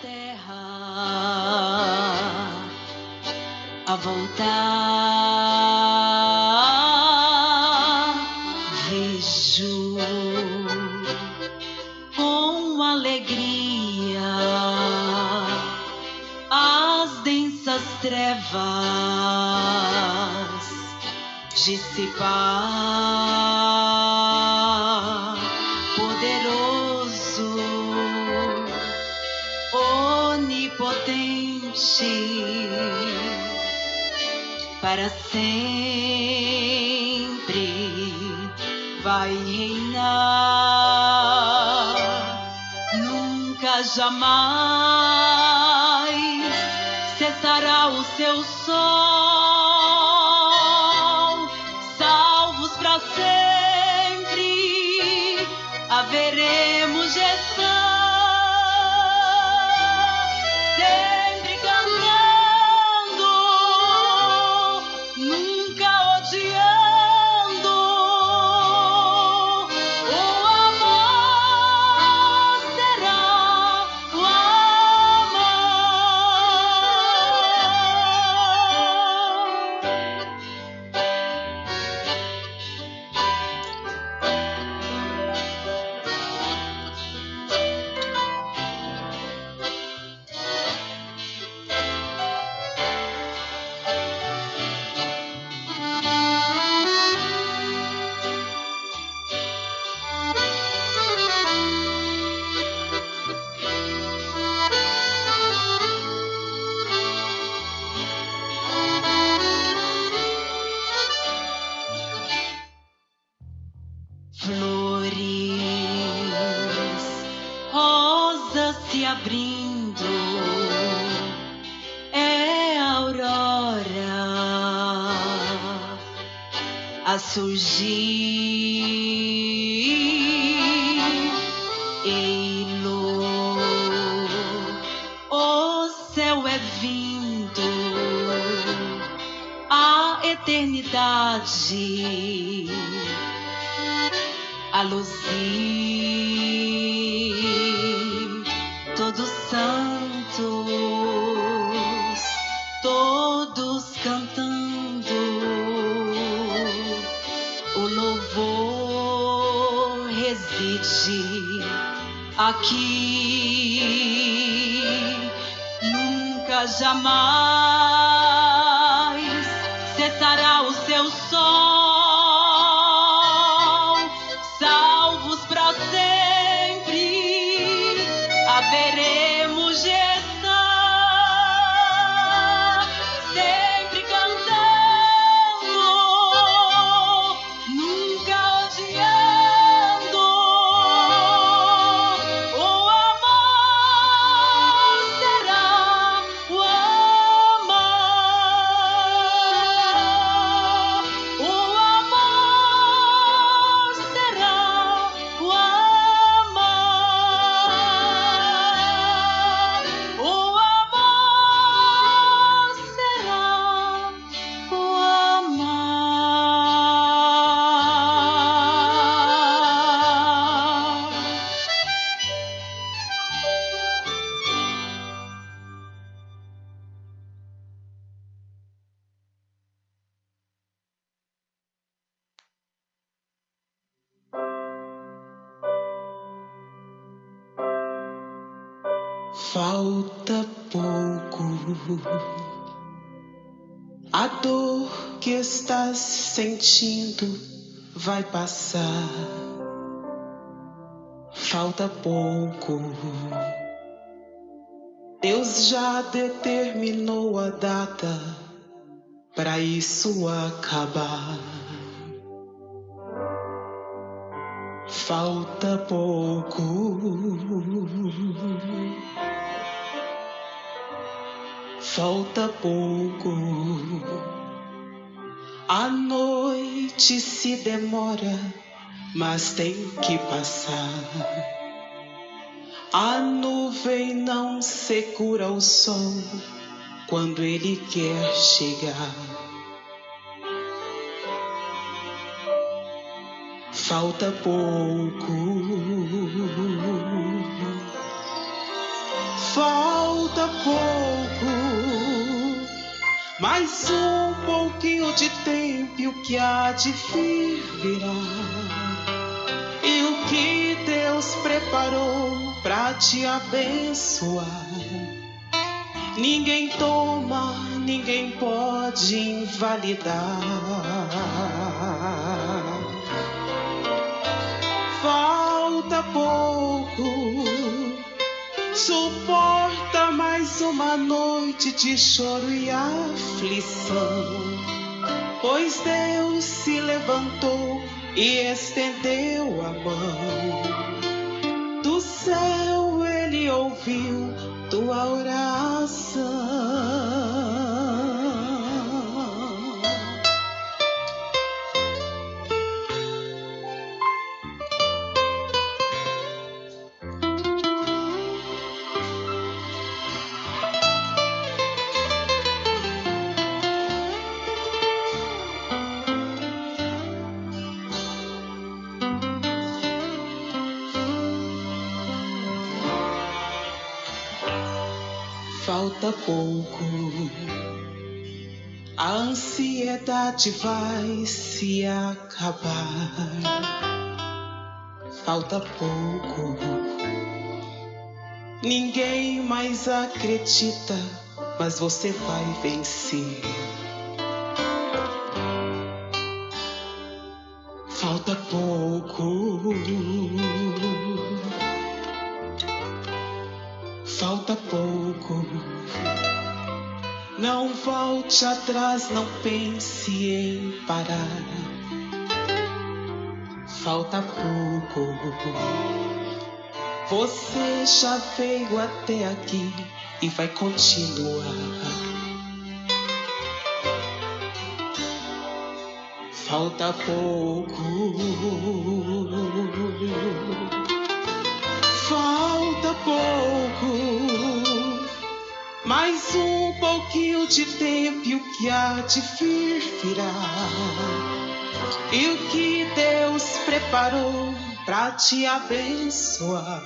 terra a voltar, vejo com alegria as densas trevas dissipar, poderoso, onipotente, para sempre vai reinar, nunca jamais cessará o seu sol, salvos para sempre haveremos gestão, sempre cantando, nunca odiando, o amor será o flores, rosas se abrindo, é a aurora a surgir, ei-lo, o céu é vindo, a eternidade a luzir, todos santos, todos cantando, o louvor reside aqui, nunca jamais cessará o seu sol, haveremos gestão, sempre cantando, nunca odiando, o amor será o amor, o amor será o amor. Falta pouco, a dor que estás sentindo vai passar. Falta pouco, Deus já determinou a data para isso acabar. Falta pouco, falta pouco, a noite se demora, mas tem que passar. A nuvem não segura o sol quando ele quer chegar. Falta pouco, Falta pouco, mais um pouquinho de tempo e o que há de vir virá. E o que Deus preparou pra te abençoar, ninguém toma, ninguém pode invalidar. Falta pouco, suporta mais uma noite de choro e aflição, pois Deus se levantou e estendeu a mão. Do céu Ele ouviu tua oração. Falta pouco, a ansiedade vai se acabar. Falta pouco, ninguém mais acredita, mas você vai vencer. Falta pouco, falta pouco. Não volte atrás, não pense em parar. Falta pouco. Você já veio até aqui e vai continuar. Falta pouco. Falta pouco. Mais um pouquinho de tempo e o que há de vir virá. E o que Deus preparou pra te abençoar,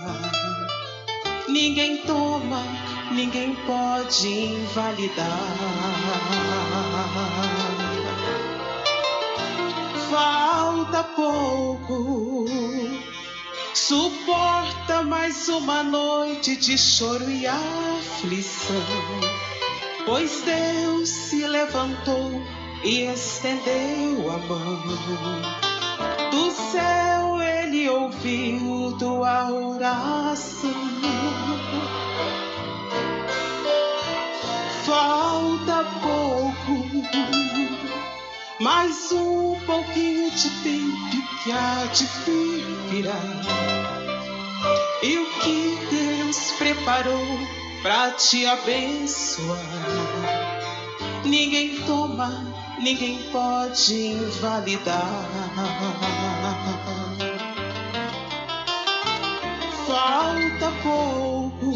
ninguém toma, ninguém pode invalidar. Falta pouco, suporta mais uma noite de choro e aflição, pois Deus se levantou e estendeu a mão. Do céu Ele ouviu tua oração. Falta pouco, mais um pouquinho de tempo que há de vir virá. E o que Deus preparou pra te abençoar, ninguém toma, ninguém pode invalidar. Falta pouco,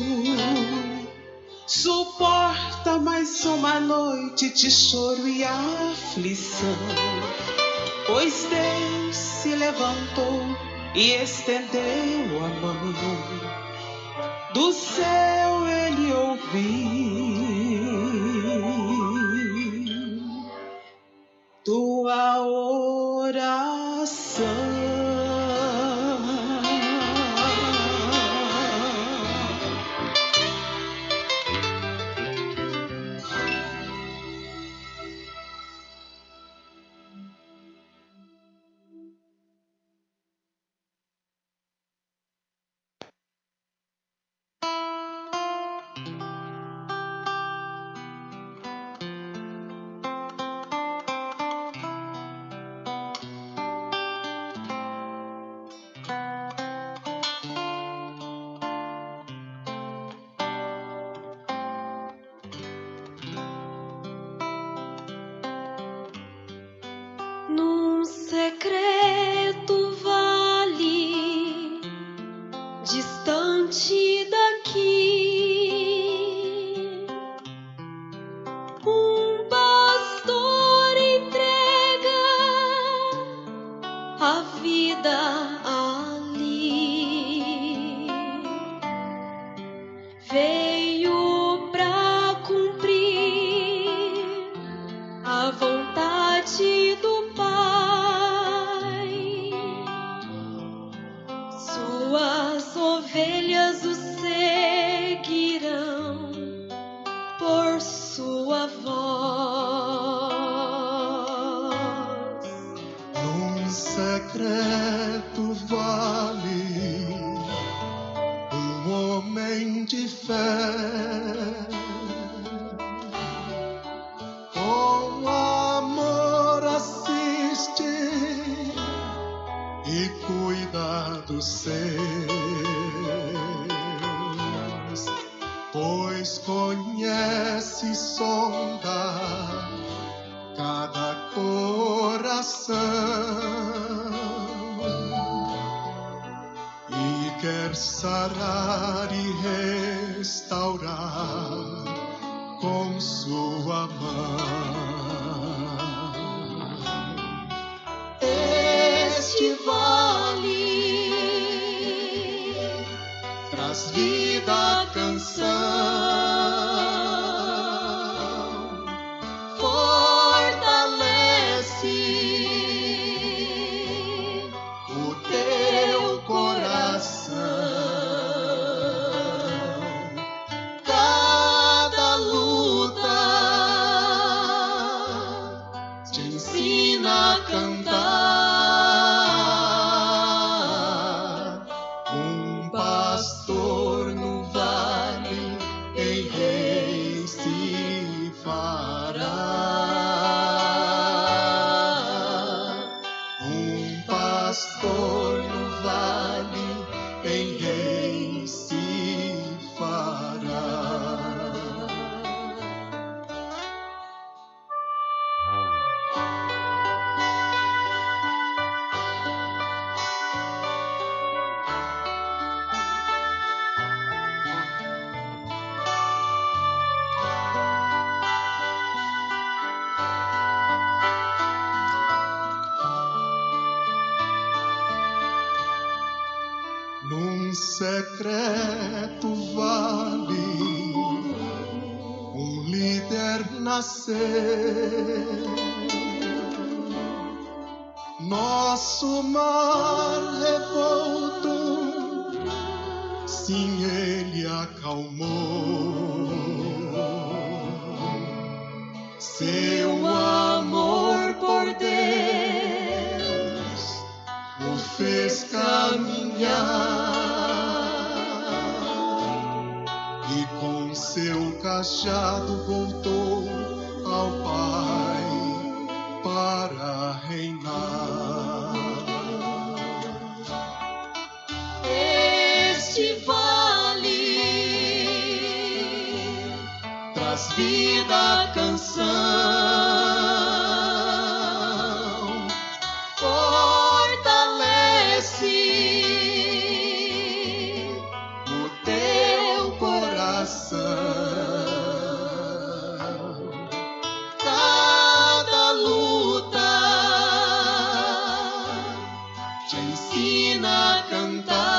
suporta mais uma noite de choro e aflição, pois Deus se levantou e estendeu a mão. Do céu Ele ouviu tua oração. Num secreto vale, distante daqui, um pastor entrega a vida ali. Veio secreto vale um homem de fé, com amor assiste e cuida dos seus, pois conhece e sonda cada coração e quer sarar e restaurar com sua mão. Este vale traz vida à canção, fortalece o teu coração. Cada luta te ensina a cantar. Um pastor no vale em rei se fará. Um pastor no vale em rei se fará. Num secreto vale um líder nascer, nosso mar revolto, sim, ele acalmou. Seu amor por Deus o fez caminhar e com seu cajado voltou ao Pai para reinar. Este vale traz vida à canção, fortalece o teu coração. Cada luta te ensina a cantar.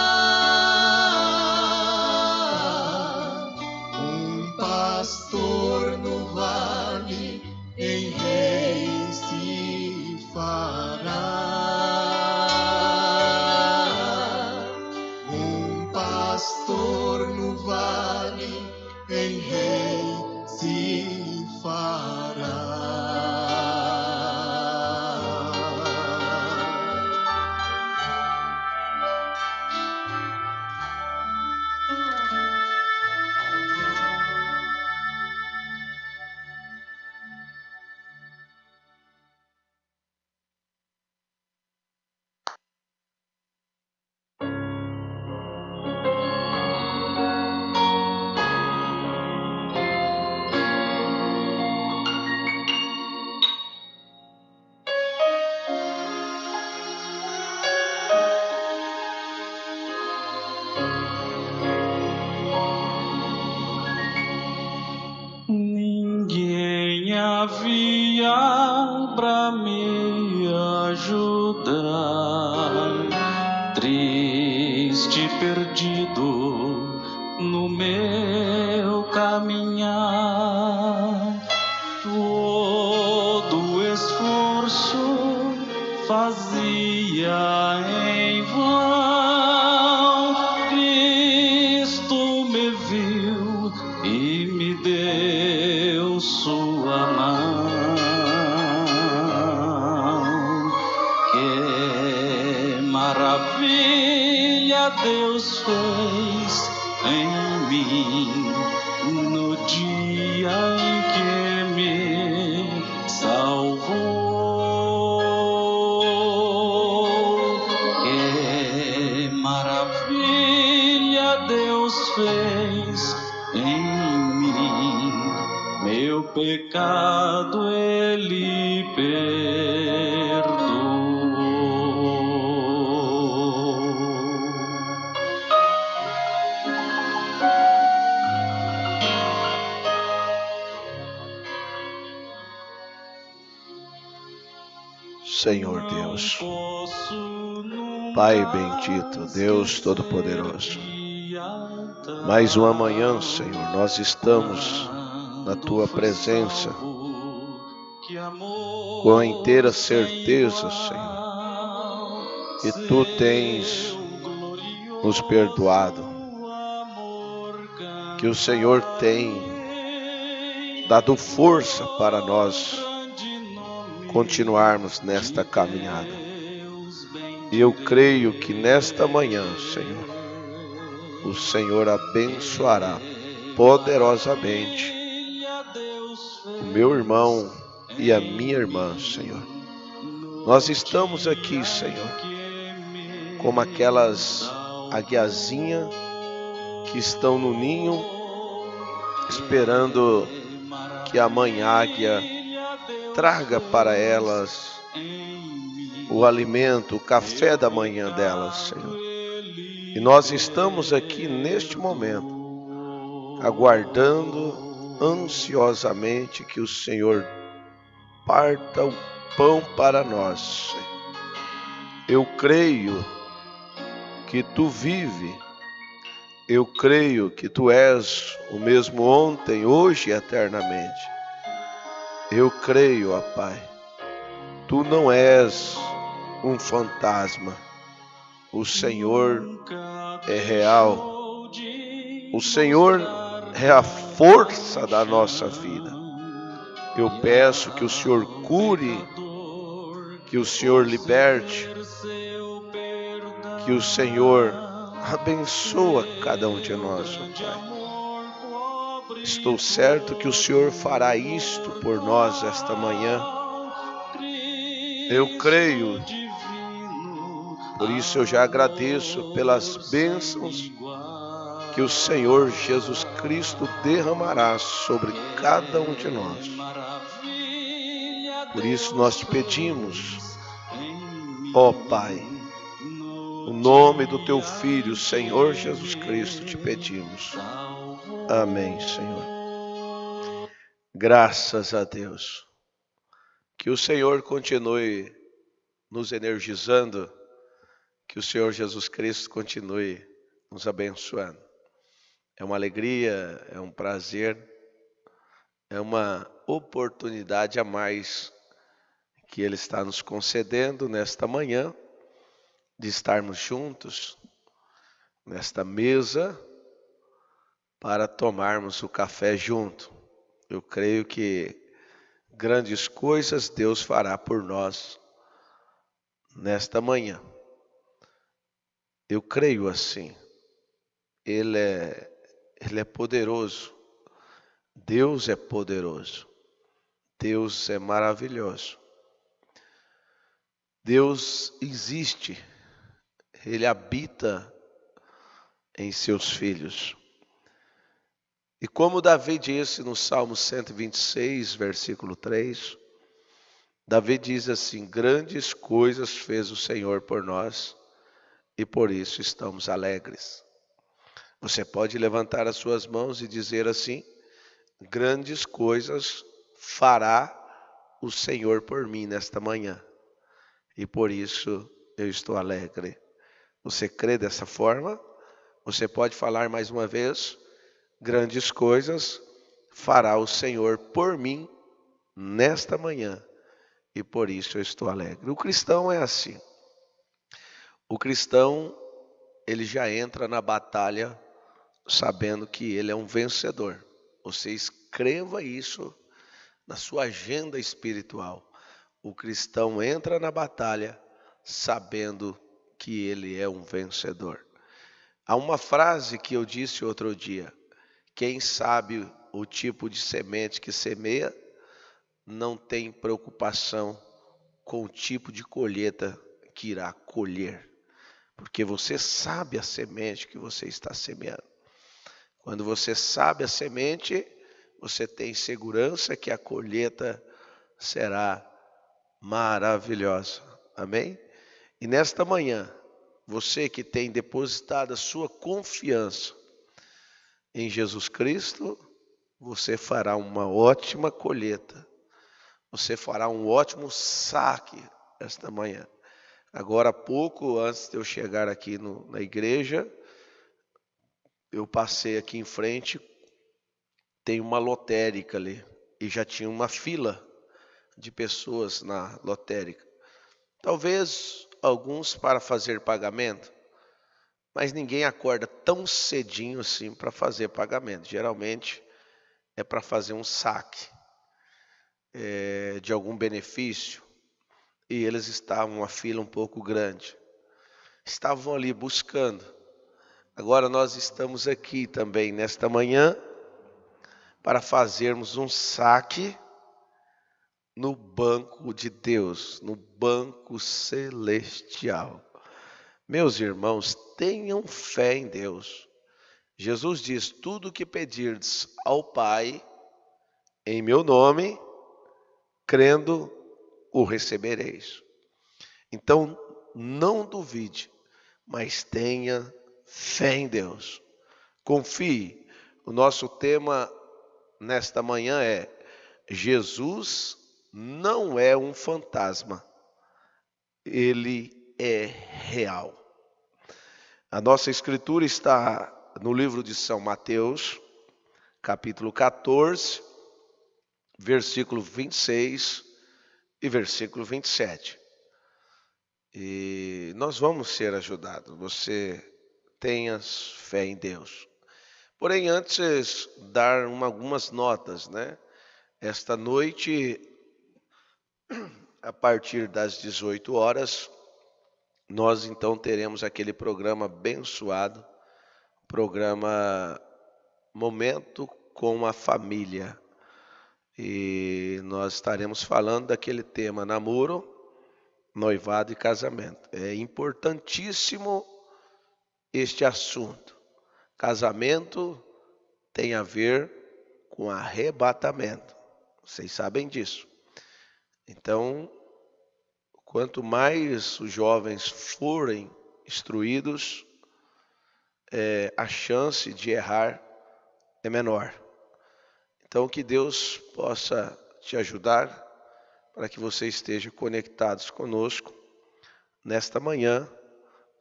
Um pastor no vale em rei se fará. Um pastor no vale em rei se fará. Ninguém havia pra me ajudar, triste, perdido no meu caminhar. Todo esforço fazia em vão. Cristo me viu e me deu sua mão. maravilha Deus fez em mim no dia em que me salvou. Que maravilha Deus fez em mim, meu pecado Ele perdoou. Senhor Deus, Pai bendito, Deus Todo-Poderoso, mais uma manhã, Senhor, nós estamos na Tua presença com a inteira certeza, Senhor, que Tu tens nos perdoado, que o Senhor tem dado força para nós continuarmos nesta caminhada. E eu creio que nesta manhã, Senhor, o Senhor abençoará poderosamente o meu irmão e a minha irmã, Senhor. Nós estamos aqui, Senhor, como aquelas aguiazinhas que estão no ninho, esperando que a mãe águia traga para elas o alimento, o café da manhã delas, Senhor. E nós estamos aqui neste momento, aguardando ansiosamente que o Senhor parta o pão para nós, Senhor. Eu creio que Tu vive, eu creio que Tu és o mesmo ontem, hoje e eternamente. Eu creio, ó Pai, Tu não és um fantasma. O Senhor é real. O Senhor é a força da nossa vida. Eu peço que o Senhor cure, que o Senhor liberte, que o Senhor abençoa cada um de nós, ó Pai. Estou certo que o Senhor fará isto por nós esta manhã. Eu creio, por isso eu já agradeço pelas bênçãos que o Senhor Jesus Cristo derramará sobre cada um de nós. Por isso nós te pedimos, ó Pai, no nome do Teu Filho, Senhor Jesus Cristo, te pedimos. Amém, Senhor. Graças a Deus. Que o Senhor continue nos energizando, que o Senhor Jesus Cristo continue nos abençoando. É uma alegria, é um prazer, é uma oportunidade a mais que Ele está nos concedendo nesta manhã, de estarmos juntos nesta mesa para tomarmos o café junto. Eu creio que grandes coisas Deus fará por nós nesta manhã. Eu creio assim. Ele é poderoso. Deus é poderoso. Deus é maravilhoso. Deus existe. Ele habita em seus filhos. E como Davi disse no Salmo 126, versículo 3, Davi diz assim: grandes coisas fez o Senhor por nós e por isso estamos alegres. Você pode levantar as suas mãos e dizer assim: grandes coisas fará o Senhor por mim nesta manhã e por isso eu estou alegre. Você crê dessa forma? Você pode falar mais uma vez: grandes coisas fará o Senhor por mim nesta manhã e por isso eu estou alegre. O cristão é assim. O cristão, ele já entra na batalha sabendo que ele é um vencedor. Você escreva isso na sua agenda espiritual. O cristão entra na batalha sabendo que ele é um vencedor. Há uma frase que eu disse outro dia: quem sabe o tipo de semente que semeia não tem preocupação com o tipo de colheita que irá colher, porque você sabe a semente que você está semeando. Quando você sabe a semente, você tem segurança que a colheita será maravilhosa. Amém? E nesta manhã, você que tem depositado a sua confiança em Jesus Cristo, você fará uma ótima colheita. Você fará um ótimo saque esta manhã. Agora há pouco, antes de eu chegar aqui na igreja, eu passei aqui em frente, tem uma lotérica ali, e já tinha uma fila de pessoas na lotérica. Talvez alguns para fazer pagamento, mas ninguém acorda tão cedinho assim para fazer pagamento. Geralmente é para fazer um saque de algum benefício, e eles estavam uma fila um pouco grande. Estavam ali buscando. Agora nós estamos aqui também nesta manhã para fazermos um saque no banco de Deus, no banco celestial. Meus irmãos, tenham fé em Deus. Jesus diz: tudo o que pedirdes ao Pai em meu nome, crendo, o recebereis. Então, não duvide, mas tenha fé em Deus. Confie. O nosso tema nesta manhã é: Jesus não é um fantasma, ele é real. A nossa escritura está no livro de São Mateus, capítulo 14, versículo 26 e versículo 27. E nós vamos ser ajudados. Você tenha fé em Deus. Porém, antes, dar algumas notas, né? Esta noite, a partir das 18 horas, nós então teremos aquele programa abençoado, programa Momento com a Família. E nós estaremos falando daquele tema namoro, noivado e casamento. É importantíssimo este assunto. Casamento tem a ver com arrebatamento. Vocês sabem disso. Então, quanto mais os jovens forem instruídos, a chance de errar é menor. Então, que Deus possa te ajudar para que você esteja conectados conosco nesta manhã,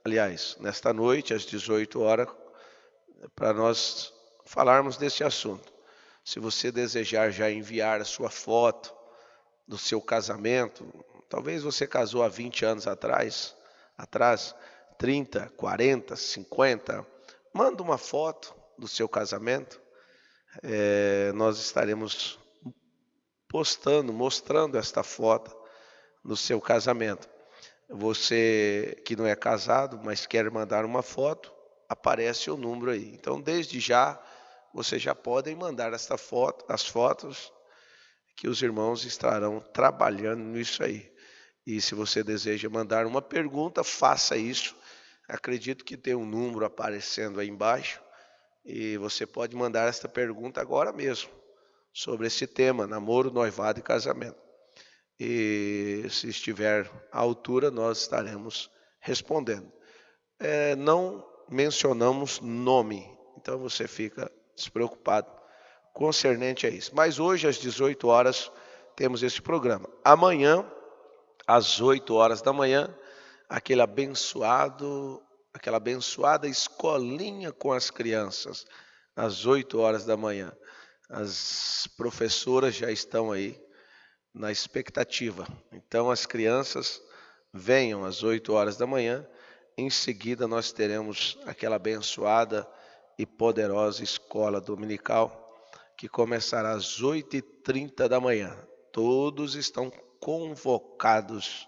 aliás, nesta noite, às 18 horas, para nós falarmos desse assunto. Se você desejar já enviar a sua foto do seu casamento, talvez você casou há 20 anos atrás, 30, 40, 50, manda uma foto do seu casamento. Nós estaremos mostrando esta foto do seu casamento. Você que não é casado, mas quer mandar uma foto, aparece o número aí. Então, desde já, vocês já podem mandar esta foto, as fotos, que os irmãos estarão trabalhando nisso aí. E se você deseja mandar uma pergunta, faça isso. Acredito que tem um número aparecendo aí embaixo, e você pode mandar esta pergunta agora mesmo, sobre esse tema, namoro, noivado e casamento. E se estiver à altura, nós estaremos respondendo. Não mencionamos nome, então você fica despreocupado concernente a isso. Mas hoje, às 18 horas, temos esse programa. Amanhã, às 8 horas da manhã, aquela abençoada escolinha com as crianças, às 8 horas da manhã. As professoras já estão aí na expectativa. Então, as crianças venham às 8 horas da manhã. Em seguida, nós teremos aquela abençoada e poderosa escola dominical, que começará às 8h30 da manhã. Todos estão convocados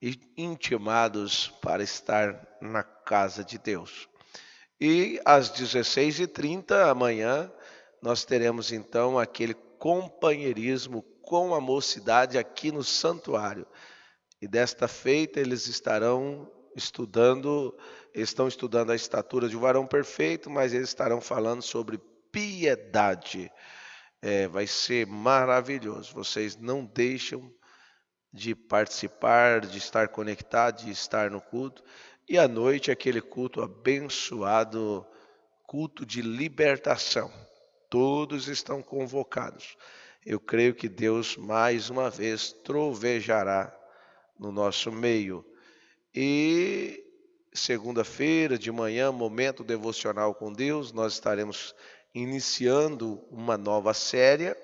e intimados para estar na casa de Deus. E às 16h30 amanhã nós teremos então aquele companheirismo com a mocidade aqui no santuário. E desta feita eles estão estudando a estatura de um varão perfeito, mas eles estarão falando sobre piedade. Vai ser maravilhoso. Vocês não deixam de participar, de estar conectado, de estar no culto. E à noite aquele culto abençoado, culto de libertação. Todos estão convocados. Eu creio que Deus mais uma vez trovejará no nosso meio. E segunda-feira de manhã, momento devocional com Deus, nós estaremos iniciando uma nova série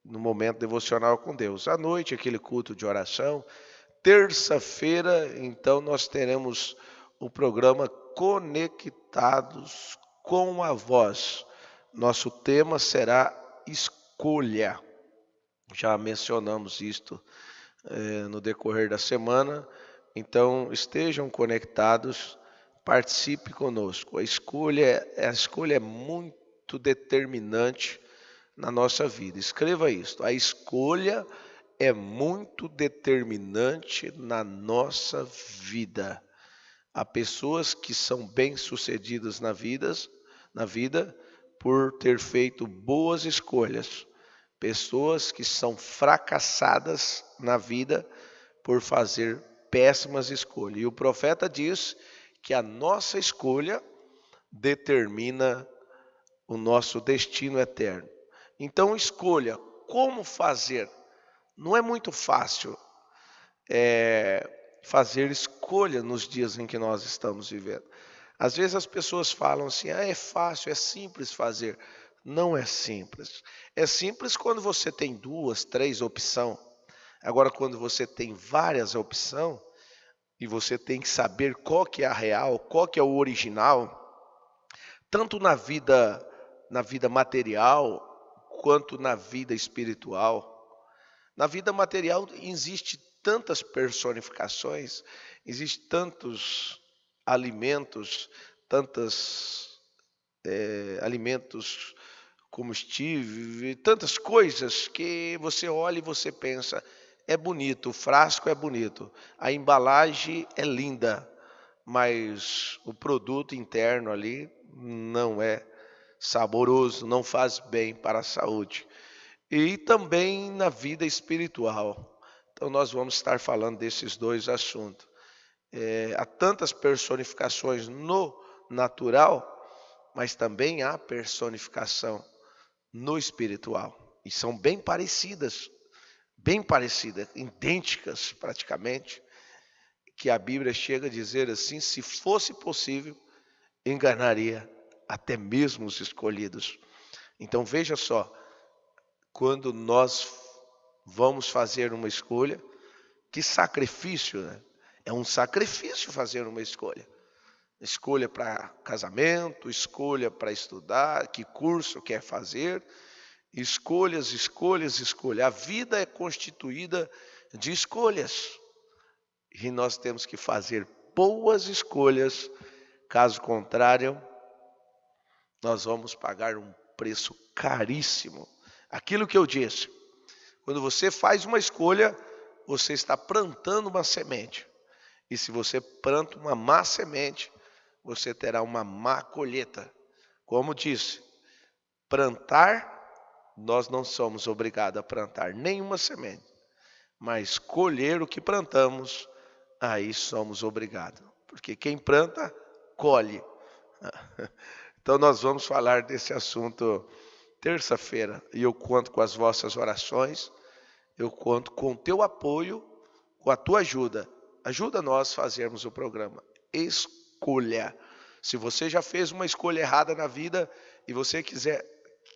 no momento devocional com Deus. À noite, aquele culto de oração. Terça-feira, então, nós teremos o programa Conectados com a Voz. Nosso tema será escolha. Já mencionamos isto no decorrer da semana. Então, estejam conectados, participe conosco. A escolha é muito determinante na nossa vida. Escreva isso. A escolha é muito determinante na nossa vida. Há pessoas que são bem-sucedidas na vida por ter feito boas escolhas. Pessoas que são fracassadas na vida por fazer péssimas escolhas. E o profeta diz que a nossa escolha determina o nosso destino eterno. Então escolha como fazer. Não é muito fácil fazer escolha nos dias em que nós estamos vivendo. Às vezes as pessoas falam assim, é fácil, é simples fazer. Não é simples. É simples quando você tem 2, 3 opções. Agora, quando você tem várias opções, e você tem que saber qual que é a real, qual que é o original, tanto na vida material, quanto na vida espiritual. Na vida material existe tantas personificações, existem tantos alimentos, alimentos, combustível, tantas coisas que você olha e você pensa, é bonito, o frasco é bonito, a embalagem é linda, mas o produto interno ali não é saboroso, não faz bem para a saúde. E também na vida espiritual. Então nós vamos estar falando desses 2 assuntos. Há tantas personificações no natural, mas também há personificação no espiritual. E são bem parecidas, idênticas praticamente, que a Bíblia chega a dizer assim, se fosse possível, enganaria até mesmo os escolhidos. Então veja só, quando nós vamos fazer uma escolha, que sacrifício, né? É um sacrifício fazer uma escolha. Escolha para casamento, escolha para estudar, que curso quer fazer, escolhas. A vida é constituída de escolhas. E nós temos que fazer boas escolhas, caso contrário, nós vamos pagar um preço caríssimo. Aquilo que eu disse, quando você faz uma escolha, você está plantando uma semente. E se você planta uma má semente, você terá uma má colheita. Como disse, plantar, nós não somos obrigados a plantar nenhuma semente. Mas colher o que plantamos, aí somos obrigados. Porque quem planta, colhe. Então nós vamos falar desse assunto terça-feira. E eu conto com as vossas orações. Eu conto com o teu apoio, com a tua ajuda. Ajuda nós a fazermos o programa. Escolha. Se você já fez uma escolha errada na vida e você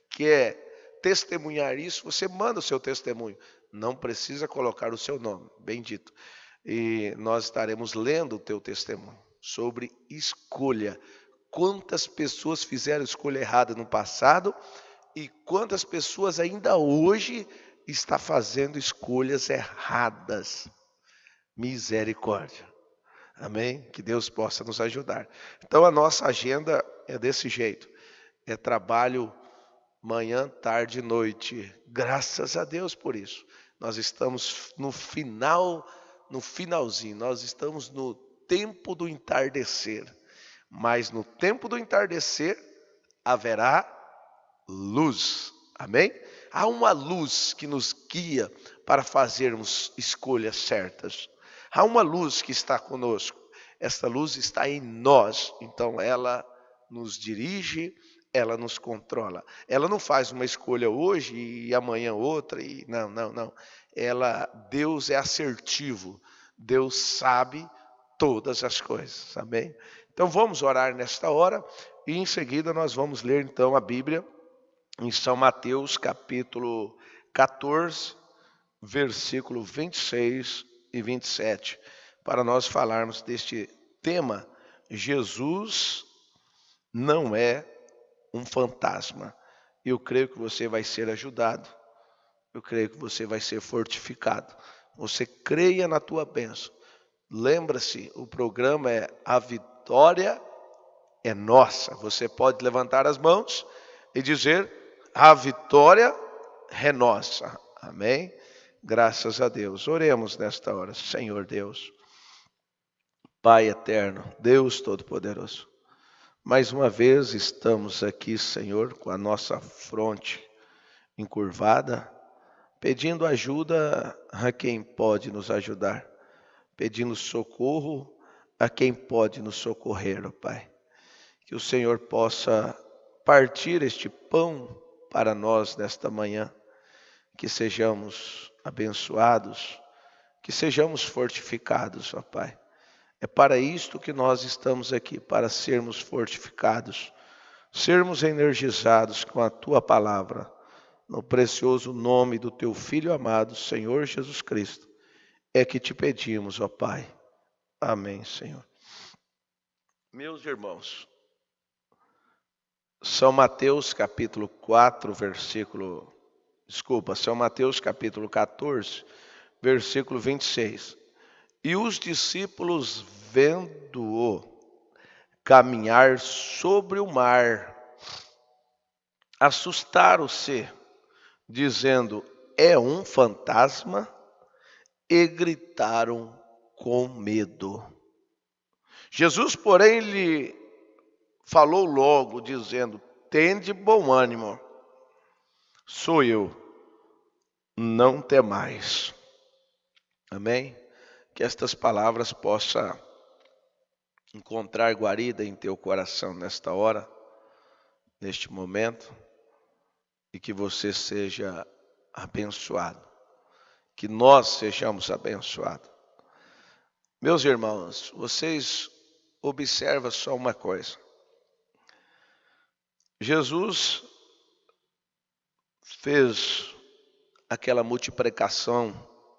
quer testemunhar isso, você manda o seu testemunho. Não precisa colocar o seu nome, bendito. E nós estaremos lendo o teu testemunho sobre escolha. Quantas pessoas fizeram escolha errada no passado E quantas pessoas ainda hoje está fazendo escolhas erradas. Misericórdia. Amém? Que Deus possa nos ajudar. Então a nossa agenda é desse jeito. É trabalho manhã, tarde e noite. Graças a Deus por isso. Nós estamos no finalzinho. Nós estamos no tempo do entardecer. Mas no tempo do entardecer haverá luz. Amém? Há uma luz que nos guia para fazermos escolhas certas. Há uma luz que está conosco. Esta luz está em nós. Então ela nos dirige, ela nos controla. Ela não faz uma escolha hoje e amanhã outra. Não. Deus é assertivo. Deus sabe todas as coisas. Amém? Então vamos orar nesta hora e em seguida nós vamos ler então a Bíblia em São Mateus capítulo 14, versículo 26 e 27, para nós falarmos deste tema: Jesus não é um fantasma. Eu creio que você vai ser ajudado, eu creio que você vai ser fortificado. Você creia na tua bênção. Lembra-se, o programa é A Vitória é Nossa. Você pode levantar as mãos e dizer: a vitória é nossa. Amém? Graças a Deus. Oremos nesta hora. Senhor Deus, Pai eterno, Deus Todo-Poderoso, mais uma vez estamos aqui, Senhor, com a nossa fronte encurvada, pedindo ajuda a quem pode nos ajudar, pedindo socorro a quem pode nos socorrer, ó Pai. Que o Senhor possa partir este pão para nós nesta manhã, que sejamos abençoados, que sejamos fortificados, ó Pai. É para isto que nós estamos aqui, para sermos fortificados, sermos energizados com a Tua palavra, no precioso nome do Teu Filho amado, Senhor Jesus Cristo, é que te pedimos, ó Pai. Amém, Senhor. Meus irmãos, São Mateus capítulo 14, versículo 26. E os discípulos, vendo-o caminhar sobre o mar, assustaram-se, dizendo: é um fantasma, e gritaram com medo. Jesus, porém, lhe falou logo, dizendo: tende bom ânimo, sou eu, não temais. Amém? Que estas palavras possam encontrar guarida em teu coração nesta hora, neste momento, e que você seja abençoado, que nós sejamos abençoados. Meus irmãos, vocês observam só uma coisa. Jesus fez aquela multiplicação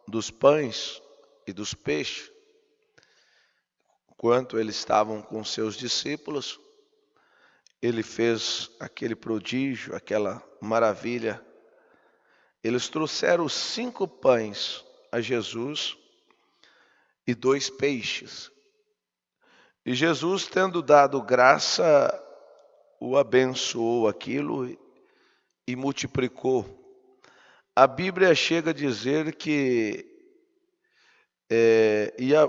dos pães e dos peixes, enquanto eles estavam com seus discípulos. Ele fez aquele prodígio, aquela maravilha. Eles trouxeram 5 pães a Jesus e 2 peixes. E Jesus, tendo dado graça, o abençoou aquilo e multiplicou. A Bíblia chega a dizer que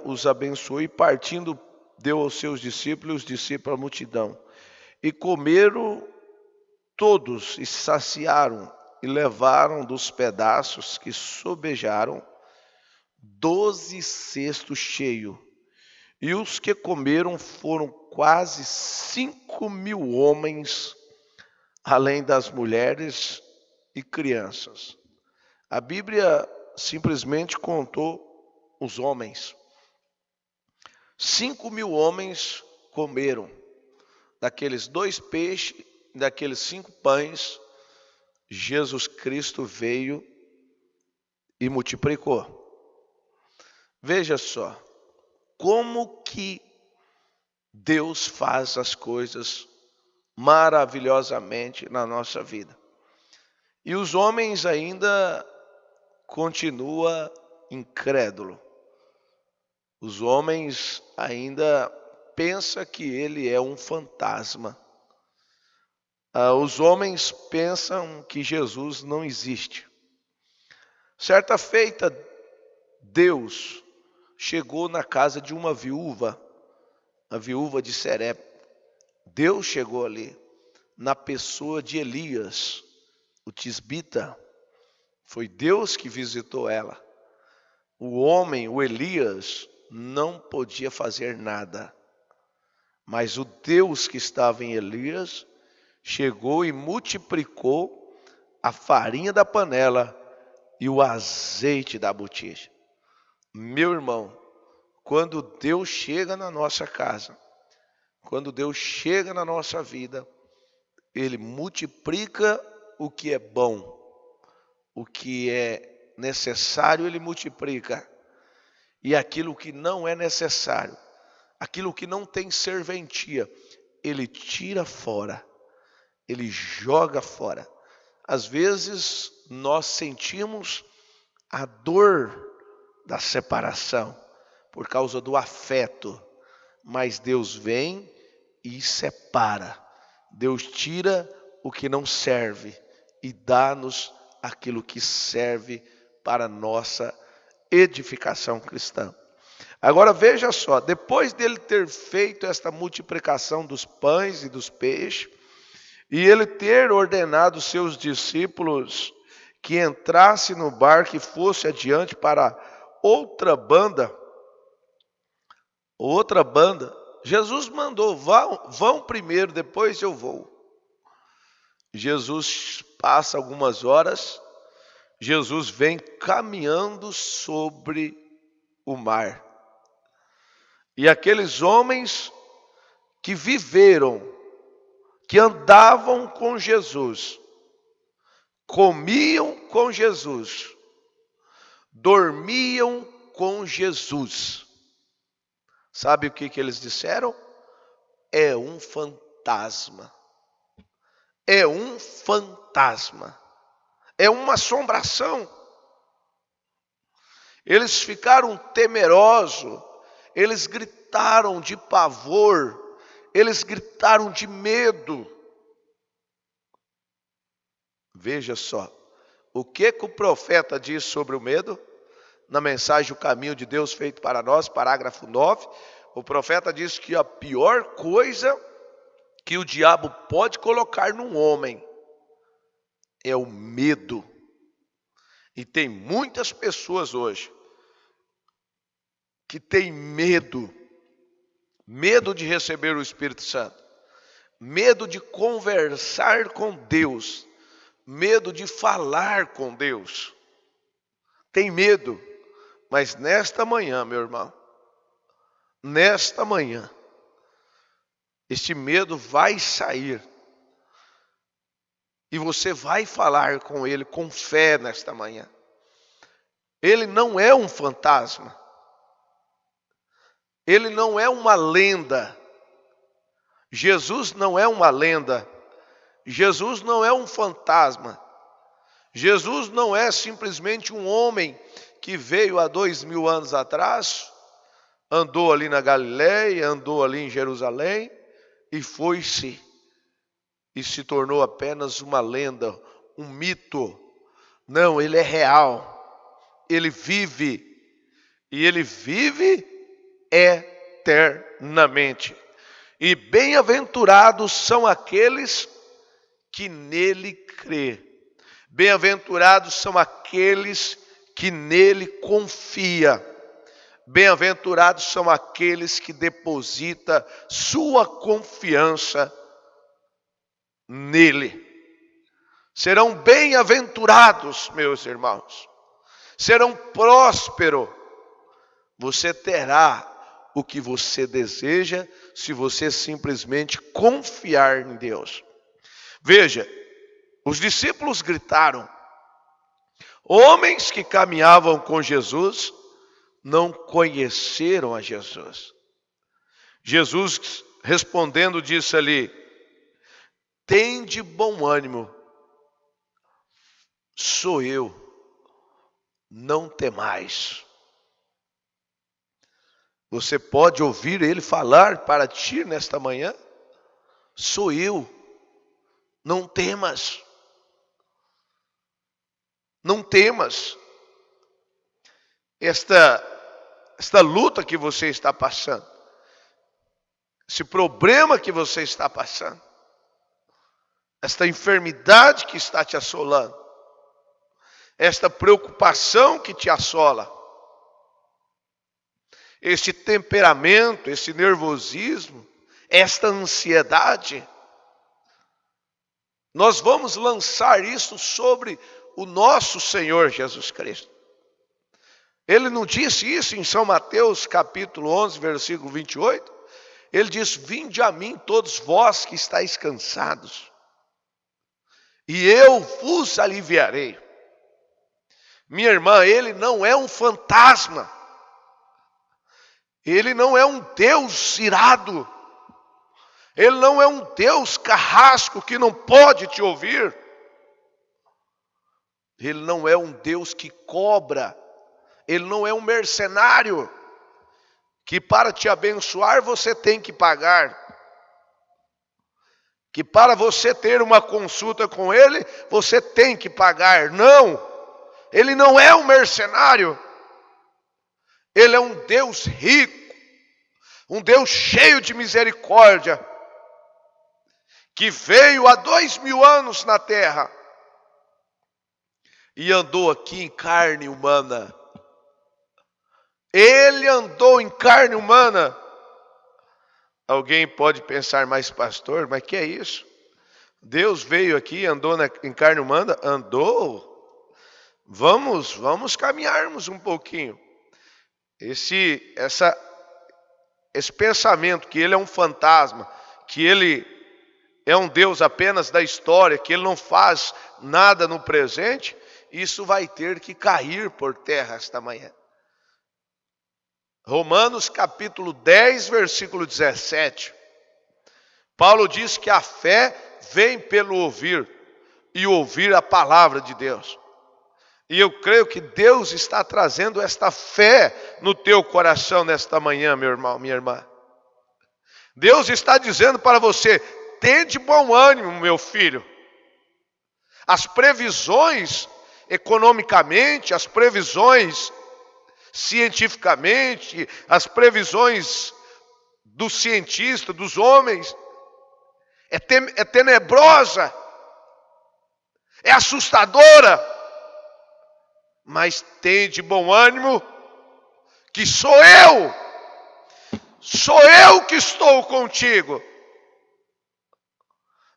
os abençoou e partindo deu aos seus discípulos, os discípulos à multidão. E comeram todos e saciaram e levaram dos pedaços que sobejaram 12 cestos cheios. E os que comeram foram quase 5.000 homens, além das mulheres e crianças. A Bíblia simplesmente contou os homens. 5.000 homens comeram daqueles 2 peixes, daqueles 5 pães. Jesus Cristo veio e multiplicou. Veja só, como que Deus faz as coisas maravilhosamente na nossa vida. E os homens ainda continuam incrédulos. Os homens ainda pensam que ele é um fantasma. Os homens pensam que Jesus não existe. Certa feita, Deus chegou na casa de uma viúva, a viúva de Serepta. Deus chegou ali, na pessoa de Elias, o tisbita. Foi Deus que visitou ela. O homem, o Elias, não podia fazer nada. Mas o Deus que estava em Elias chegou e multiplicou a farinha da panela e o azeite da botija. Meu irmão, quando Deus chega na nossa casa, quando Deus chega na nossa vida, Ele multiplica o que é bom, o que é necessário Ele multiplica. E aquilo que não é necessário, aquilo que não tem serventia, Ele tira fora, Ele joga fora. Às vezes nós sentimos a dor da separação por causa do afeto, mas Deus vem e separa. Deus tira o que não serve e dá-nos aquilo que serve para a nossa edificação cristã. Agora veja só, depois dele ter feito esta multiplicação dos pães e dos peixes, e ele ter ordenado seus discípulos que entrasse no barco e fosse adiante para outra banda, Jesus mandou, vão primeiro, depois eu vou. Jesus passa algumas horas, Jesus vem caminhando sobre o mar. E aqueles homens que viveram, que andavam com Jesus, comiam com Jesus, dormiam com Jesus. Sabe o que eles disseram? É um fantasma. É um fantasma. É uma assombração. Eles ficaram temerosos. Eles gritaram de pavor. Eles gritaram de medo. Veja só. O que o profeta diz sobre o medo? Na mensagem O Caminho de Deus Feito para Nós, parágrafo 9. O profeta diz que a pior coisa que o diabo pode colocar num homem é o medo. E tem muitas pessoas hoje que têm medo de receber o Espírito Santo, medo de conversar com Deus, medo de falar com Deus. Tem medo, mas nesta manhã, meu irmão, nesta manhã, este medo vai sair. E você vai falar com Ele com fé nesta manhã. Ele não é um fantasma. Ele não é uma lenda. Jesus não é uma lenda. Jesus não é um fantasma. Jesus não é simplesmente um homem que veio há 2000 anos atrás, andou ali na Galileia, andou ali em Jerusalém e foi-se. E se tornou apenas uma lenda, um mito. Não, ele é real. Ele vive. E ele vive eternamente. E bem-aventurados são aqueles que nele crê. Bem-aventurados são aqueles que nele confia. Bem-aventurados são aqueles que depositam sua confiança nele. Serão bem-aventurados, meus irmãos. Serão prósperos. Você terá o que você deseja se você simplesmente confiar em Deus. Veja, os discípulos gritaram. Homens que caminhavam com Jesus não conheceram a Jesus. Jesus respondendo disse ali: tende bom ânimo, sou eu, não temais. Você pode ouvir ele falar para ti nesta manhã? Sou eu, não temas. Não temas. Esta luta que você está passando, esse problema que você está passando, esta enfermidade que está te assolando, esta preocupação que te assola, este temperamento, esse nervosismo, esta ansiedade, nós vamos lançar isso sobre o nosso Senhor Jesus Cristo. Ele não disse isso em São Mateus capítulo 11, versículo 28? Ele diz: vinde a mim todos vós que estáis cansados, e eu vos aliviarei. Minha irmã, ele não é um fantasma. Ele não é um Deus irado. Ele não é um Deus carrasco que não pode te ouvir. Ele não é um Deus que cobra. Ele não é um mercenário que para te abençoar você tem que pagar. Que para você ter uma consulta com ele, você tem que pagar. Não, ele não é um mercenário. Ele é um Deus rico, um Deus cheio de misericórdia, que veio há 2000 anos na terra e andou aqui em carne humana. Ele andou em carne humana. Alguém pode pensar, mas pastor, mas que é isso? Deus veio aqui e andou em carne humana? Andou. Vamos caminharmos um pouquinho. Esse pensamento que ele é um fantasma, que ele é um Deus apenas da história, que ele não faz nada no presente, isso vai ter que cair por terra esta manhã. Romanos capítulo 10, versículo 17. Paulo diz que a fé vem pelo ouvir, e ouvir a palavra de Deus. E eu creio que Deus está trazendo esta fé no teu coração nesta manhã, meu irmão, minha irmã. Deus está dizendo para você: tende bom ânimo, meu filho. As previsões economicamente, as previsões cientificamente, as previsões dos cientistas, dos homens, é tenebrosa, é assustadora. Mas tende bom ânimo, que sou eu que estou contigo.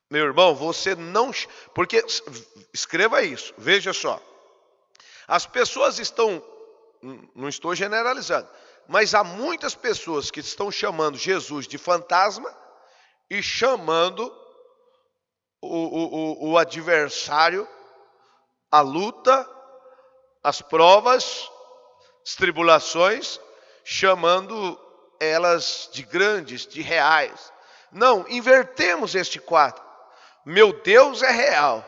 Meu irmão, você não... Porque, escreva isso, veja só. As pessoas estão, não estou generalizando, mas há muitas pessoas que estão chamando Jesus de fantasma e chamando o adversário, a luta, as provas, as tribulações, chamando elas de grandes, de reais. Não, invertemos este quadro. Meu Deus é real,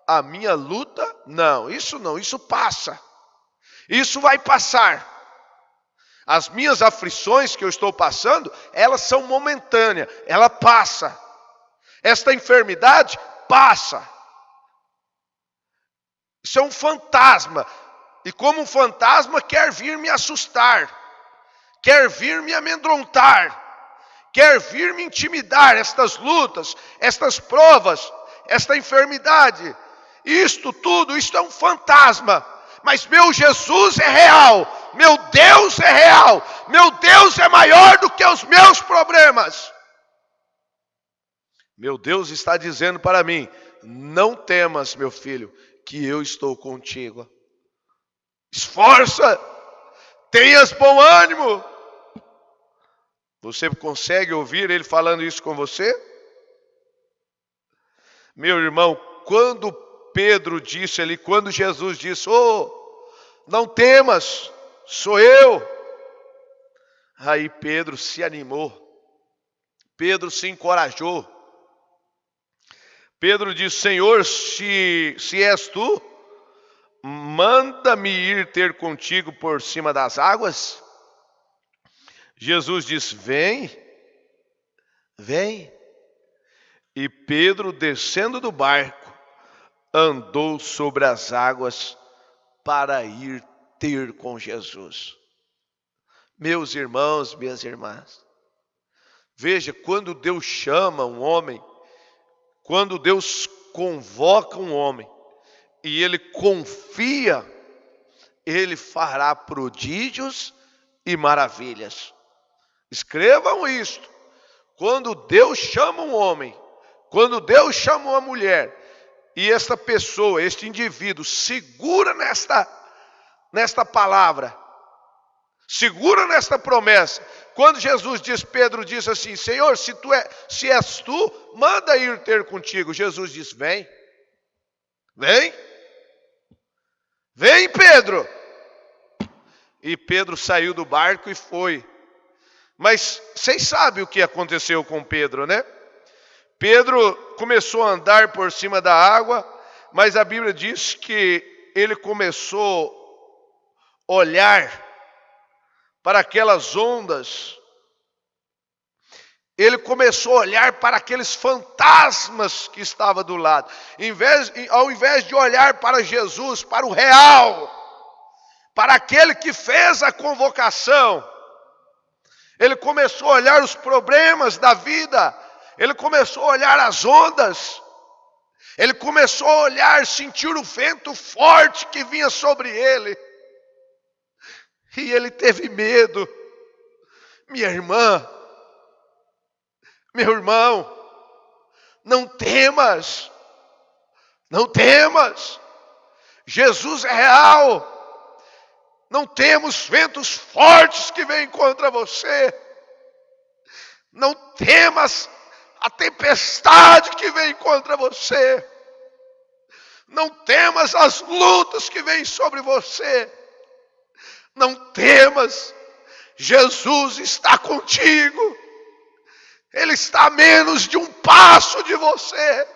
a minha luta, não, isso passa. Isso vai passar. As minhas aflições que eu estou passando, elas são momentâneas, ela passa. Esta enfermidade passa. Isso é um fantasma. E como um fantasma quer vir me assustar, quer vir me amedrontar, quer vir me intimidar, estas lutas, estas provas, esta enfermidade. Isto tudo, isto é um fantasma. Mas meu Jesus é real, meu Deus é real, meu Deus é maior do que os meus problemas. Meu Deus está dizendo para mim: não temas, meu filho, que eu estou contigo. Esforça, tenhas bom ânimo. Você consegue ouvir ele falando isso com você? Meu irmão, quando Pedro disse ali, quando Jesus disse: não temas, sou eu. Aí Pedro se animou, Pedro se encorajou. Pedro disse: Senhor, se és tu, manda-me ir ter contigo por cima das águas? Jesus disse: vem, vem. E Pedro, descendo do barco, andou sobre as águas para ir ter com Jesus. Meus irmãos, minhas irmãs, veja, quando Deus chama um homem, quando Deus convoca um homem, e Ele confia, Ele fará prodígios e maravilhas. Escrevam isto: quando Deus chama um homem, quando Deus chama uma mulher, e esta pessoa, este indivíduo, segura nesta palavra, segura nesta promessa. Quando Jesus diz, Pedro diz assim: Senhor, se és tu, manda ir ter contigo. Jesus diz: vem, vem, vem, Pedro. E Pedro saiu do barco e foi. Mas vocês sabem o que aconteceu com Pedro, né? Pedro começou a andar por cima da água, mas a Bíblia diz que ele começou a olhar para aquelas ondas. Ele começou a olhar para aqueles fantasmas que estavam do lado. Ao invés de olhar para Jesus, para o real, para aquele que fez a convocação, ele começou a olhar os problemas da vida. Ele começou a olhar as ondas. Ele começou a olhar, sentir o vento forte que vinha sobre ele. E ele teve medo. Minha irmã, meu irmão, não temas. Não temas. Jesus é real. Não temos ventos fortes que vêm contra você. Não temas a tempestade que vem contra você. Não temas as lutas que vêm sobre você. Não temas. Jesus está contigo. Ele está a menos de um passo de você.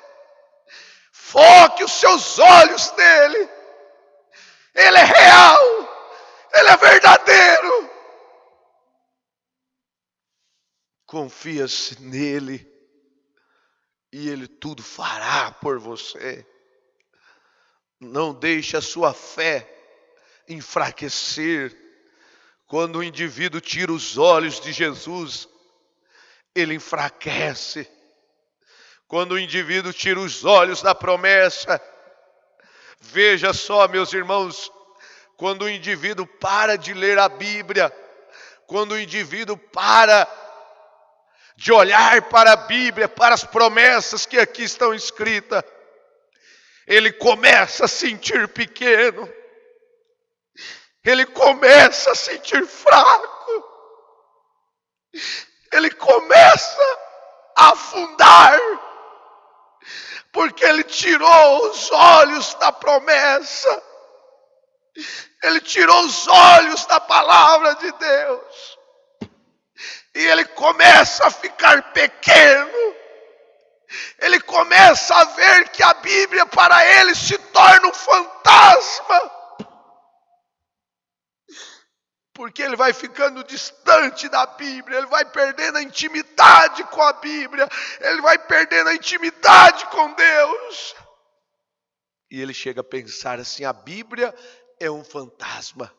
Foque os seus olhos nele. Ele é real. Ele é verdadeiro. Confia-se nele e ele tudo fará por você. Não deixe a sua fé enfraquecer. Quando o indivíduo tira os olhos de Jesus, ele enfraquece. Quando o indivíduo tira os olhos da promessa, veja só, meus irmãos, quando o indivíduo para de ler a Bíblia, quando o indivíduo para de olhar para a Bíblia, para as promessas que aqui estão escritas, ele começa a sentir pequeno, ele começa a sentir fraco, ele começa a afundar, porque ele tirou os olhos da promessa, ele tirou os olhos da palavra de Deus, e ele começa a ficar pequeno, ele começa a ver que a Bíblia para ele se torna um fantasma, porque ele vai ficando distante da Bíblia, ele vai perdendo a intimidade com a Bíblia, ele vai perdendo a intimidade com Deus, e ele chega a pensar assim: a Bíblia é um fantasma,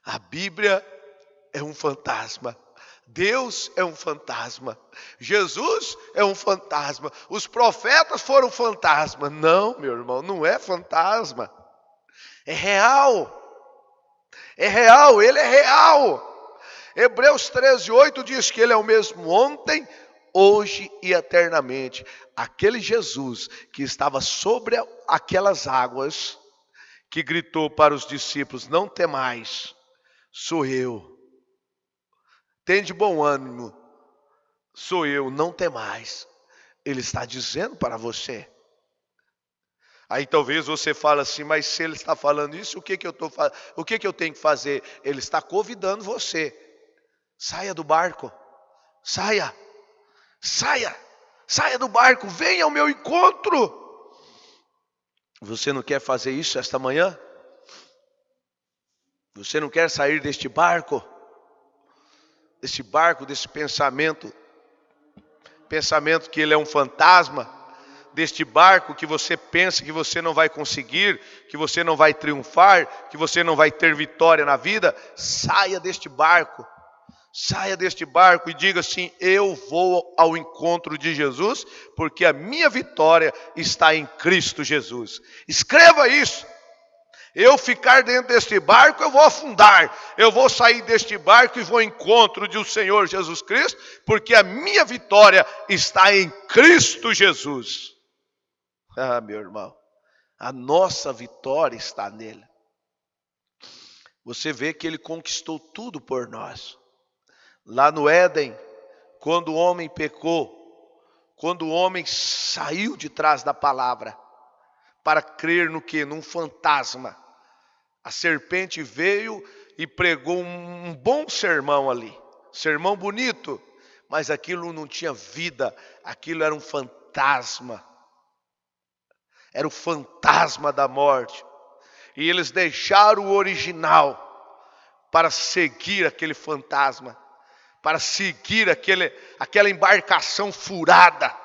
a Bíblia é um fantasma, Deus é um fantasma, Jesus é um fantasma, os profetas foram fantasma. Não, meu irmão, não é fantasma, é real. É real, ele é real. Hebreus 13:8 diz que ele é o mesmo ontem, hoje e eternamente. Aquele Jesus que estava sobre aquelas águas, que gritou para os discípulos: não temais, sou eu. Tende bom ânimo, sou eu, não temais. Ele está dizendo para você. Aí talvez você fale assim: mas se ele está falando isso, o que eu tenho que fazer? Ele está convidando você. Saia do barco. Saia do barco. Venha ao meu encontro. Você não quer fazer isso esta manhã? Você não quer sair deste barco? Desse pensamento que ele é um fantasma, deste barco que você pensa que você não vai conseguir, que você não vai triunfar, que você não vai ter vitória na vida. Saia deste barco e diga assim: eu vou ao encontro de Jesus, porque a minha vitória está em Cristo Jesus. Escreva isso. Eu ficar dentro deste barco, eu vou afundar. Eu vou sair deste barco e vou ao encontro do Senhor Jesus Cristo, porque a minha vitória está em Cristo Jesus. Ah, meu irmão, a nossa vitória está nele. Você vê que ele conquistou tudo por nós. Lá no Éden, quando o homem pecou, quando o homem saiu de trás da palavra, para crer no quê? Num fantasma. A serpente veio e pregou um bom sermão ali. Sermão bonito, mas aquilo não tinha vida. Aquilo era um fantasma. Era o fantasma da morte. E eles deixaram o original para seguir aquele fantasma. Para seguir aquela embarcação furada.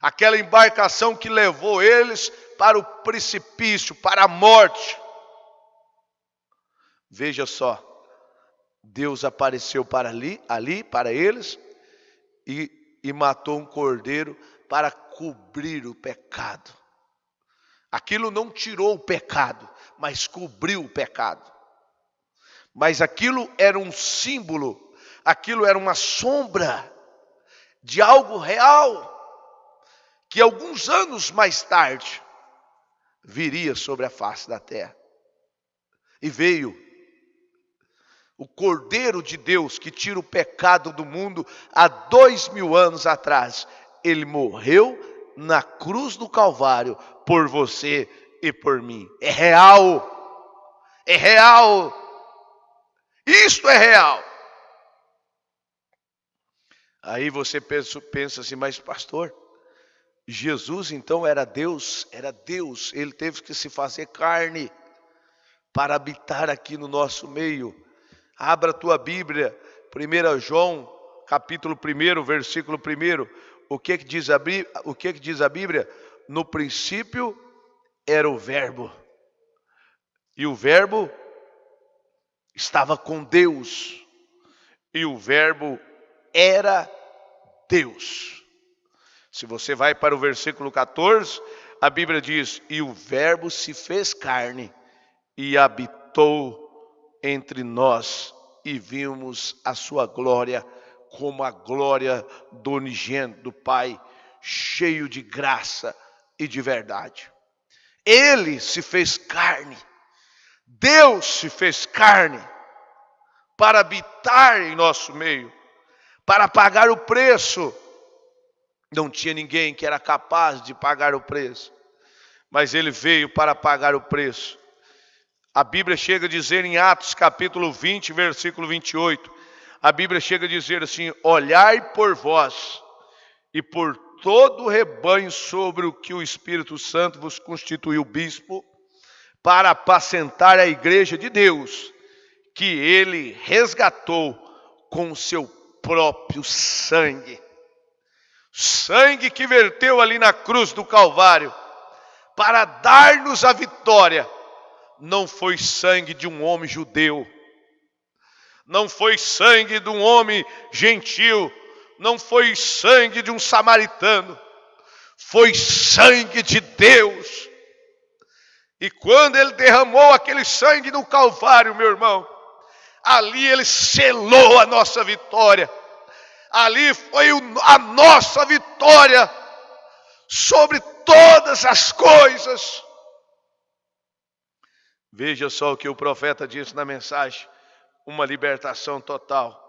Aquela embarcação que levou eles para o precipício, para a morte. Veja só, Deus apareceu ali para eles e matou um cordeiro para cobrir o pecado. Aquilo não tirou o pecado, mas cobriu o pecado. Mas aquilo era um símbolo, aquilo era uma sombra de algo real, que alguns anos mais tarde viria sobre a face da terra. E veio o Cordeiro de Deus que tira o pecado do mundo há 2000 anos atrás. Ele morreu na cruz do Calvário por você e por mim. É real. É real. Isto é real. Aí você pensa assim: mas pastor, Jesus então era Deus, ele teve que se fazer carne para habitar aqui no nosso meio. Abra a tua Bíblia, 1 João, capítulo 1, versículo 1. O que diz a Bíblia? No princípio era o Verbo, e o Verbo estava com Deus, e o Verbo era Deus. Se você vai para o versículo 14, a Bíblia diz: e o Verbo se fez carne e habitou entre nós, e vimos a sua glória, como a glória do unigênito do Pai, cheio de graça e de verdade. Ele se fez carne, Deus se fez carne, para habitar em nosso meio, para pagar o preço. Não tinha ninguém que era capaz de pagar o preço, mas ele veio para pagar o preço. A Bíblia chega a dizer em Atos capítulo 20, versículo 28, a Bíblia chega a dizer assim: olhai por vós e por todo o rebanho sobre o que o Espírito Santo vos constituiu bispo, para apacentar a igreja de Deus, que ele resgatou com o seu próprio sangue. Sangue que verteu ali na cruz do Calvário, para dar-nos a vitória. Não foi sangue de um homem judeu, não foi sangue de um homem gentil, não foi sangue de um samaritano, foi sangue de Deus. E quando ele derramou aquele sangue no Calvário, meu irmão, ali ele selou a nossa vitória. Ali foi a nossa vitória sobre todas as coisas. Veja só o que o profeta disse na mensagem: uma libertação total.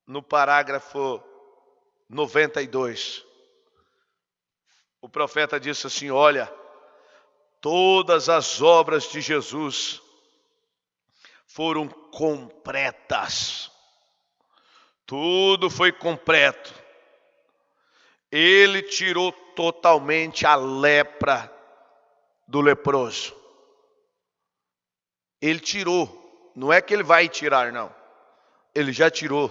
No parágrafo 92, o profeta disse assim: olha, todas as obras de Jesus foram completas. Tudo foi completo. Ele tirou totalmente a lepra do leproso. Ele tirou. Não é que ele vai tirar, não. Ele já tirou.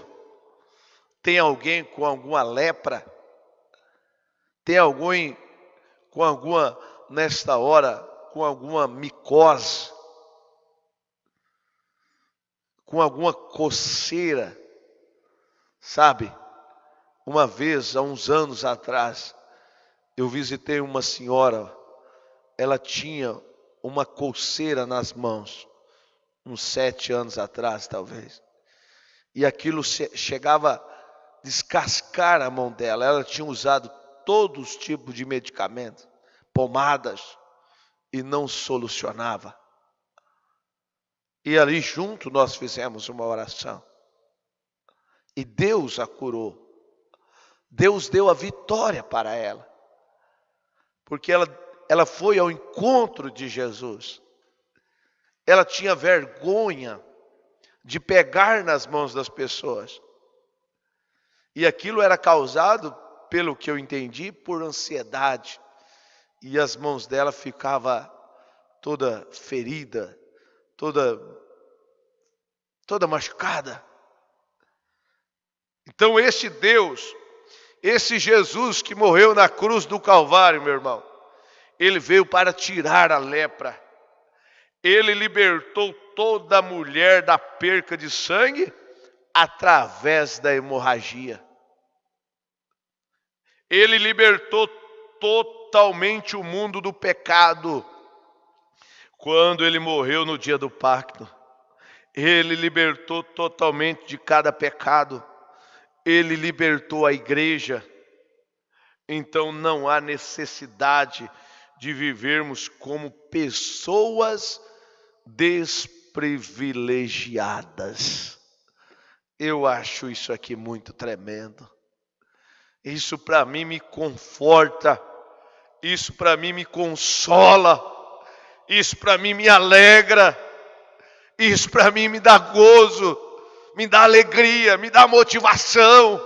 Tem alguém com alguma lepra? Tem alguém com alguma, nesta hora, com alguma micose? Com alguma coceira? Sabe? Uma vez, há uns anos atrás, eu visitei uma senhora. Ela tinha uma coceira nas mãos. Uns 7 anos atrás, talvez. E aquilo chegava a descascar a mão dela. Ela tinha usado todos os tipos de medicamentos, pomadas, e não solucionava. E ali junto nós fizemos uma oração. E Deus a curou. Deus deu a vitória para ela. Porque ela foi ao encontro de Jesus. Ela tinha vergonha de pegar nas mãos das pessoas. E aquilo era causado, pelo que eu entendi, por ansiedade. E as mãos dela ficavam toda ferida, toda machucada. Então esse Deus, esse Jesus que morreu na cruz do Calvário, meu irmão, ele veio para tirar a lepra. Ele libertou toda mulher da perca de sangue através da hemorragia. Ele libertou totalmente o mundo do pecado. Quando ele morreu no dia do pacto, ele libertou totalmente de cada pecado. Ele libertou a igreja. Então não há necessidade de vivermos como pessoas desprivilegiadas. Eu acho isso aqui muito tremendo. Isso para mim me conforta. Isso para mim me consola. Isso para mim me alegra. Isso para mim me dá gozo, me dá alegria, me dá motivação.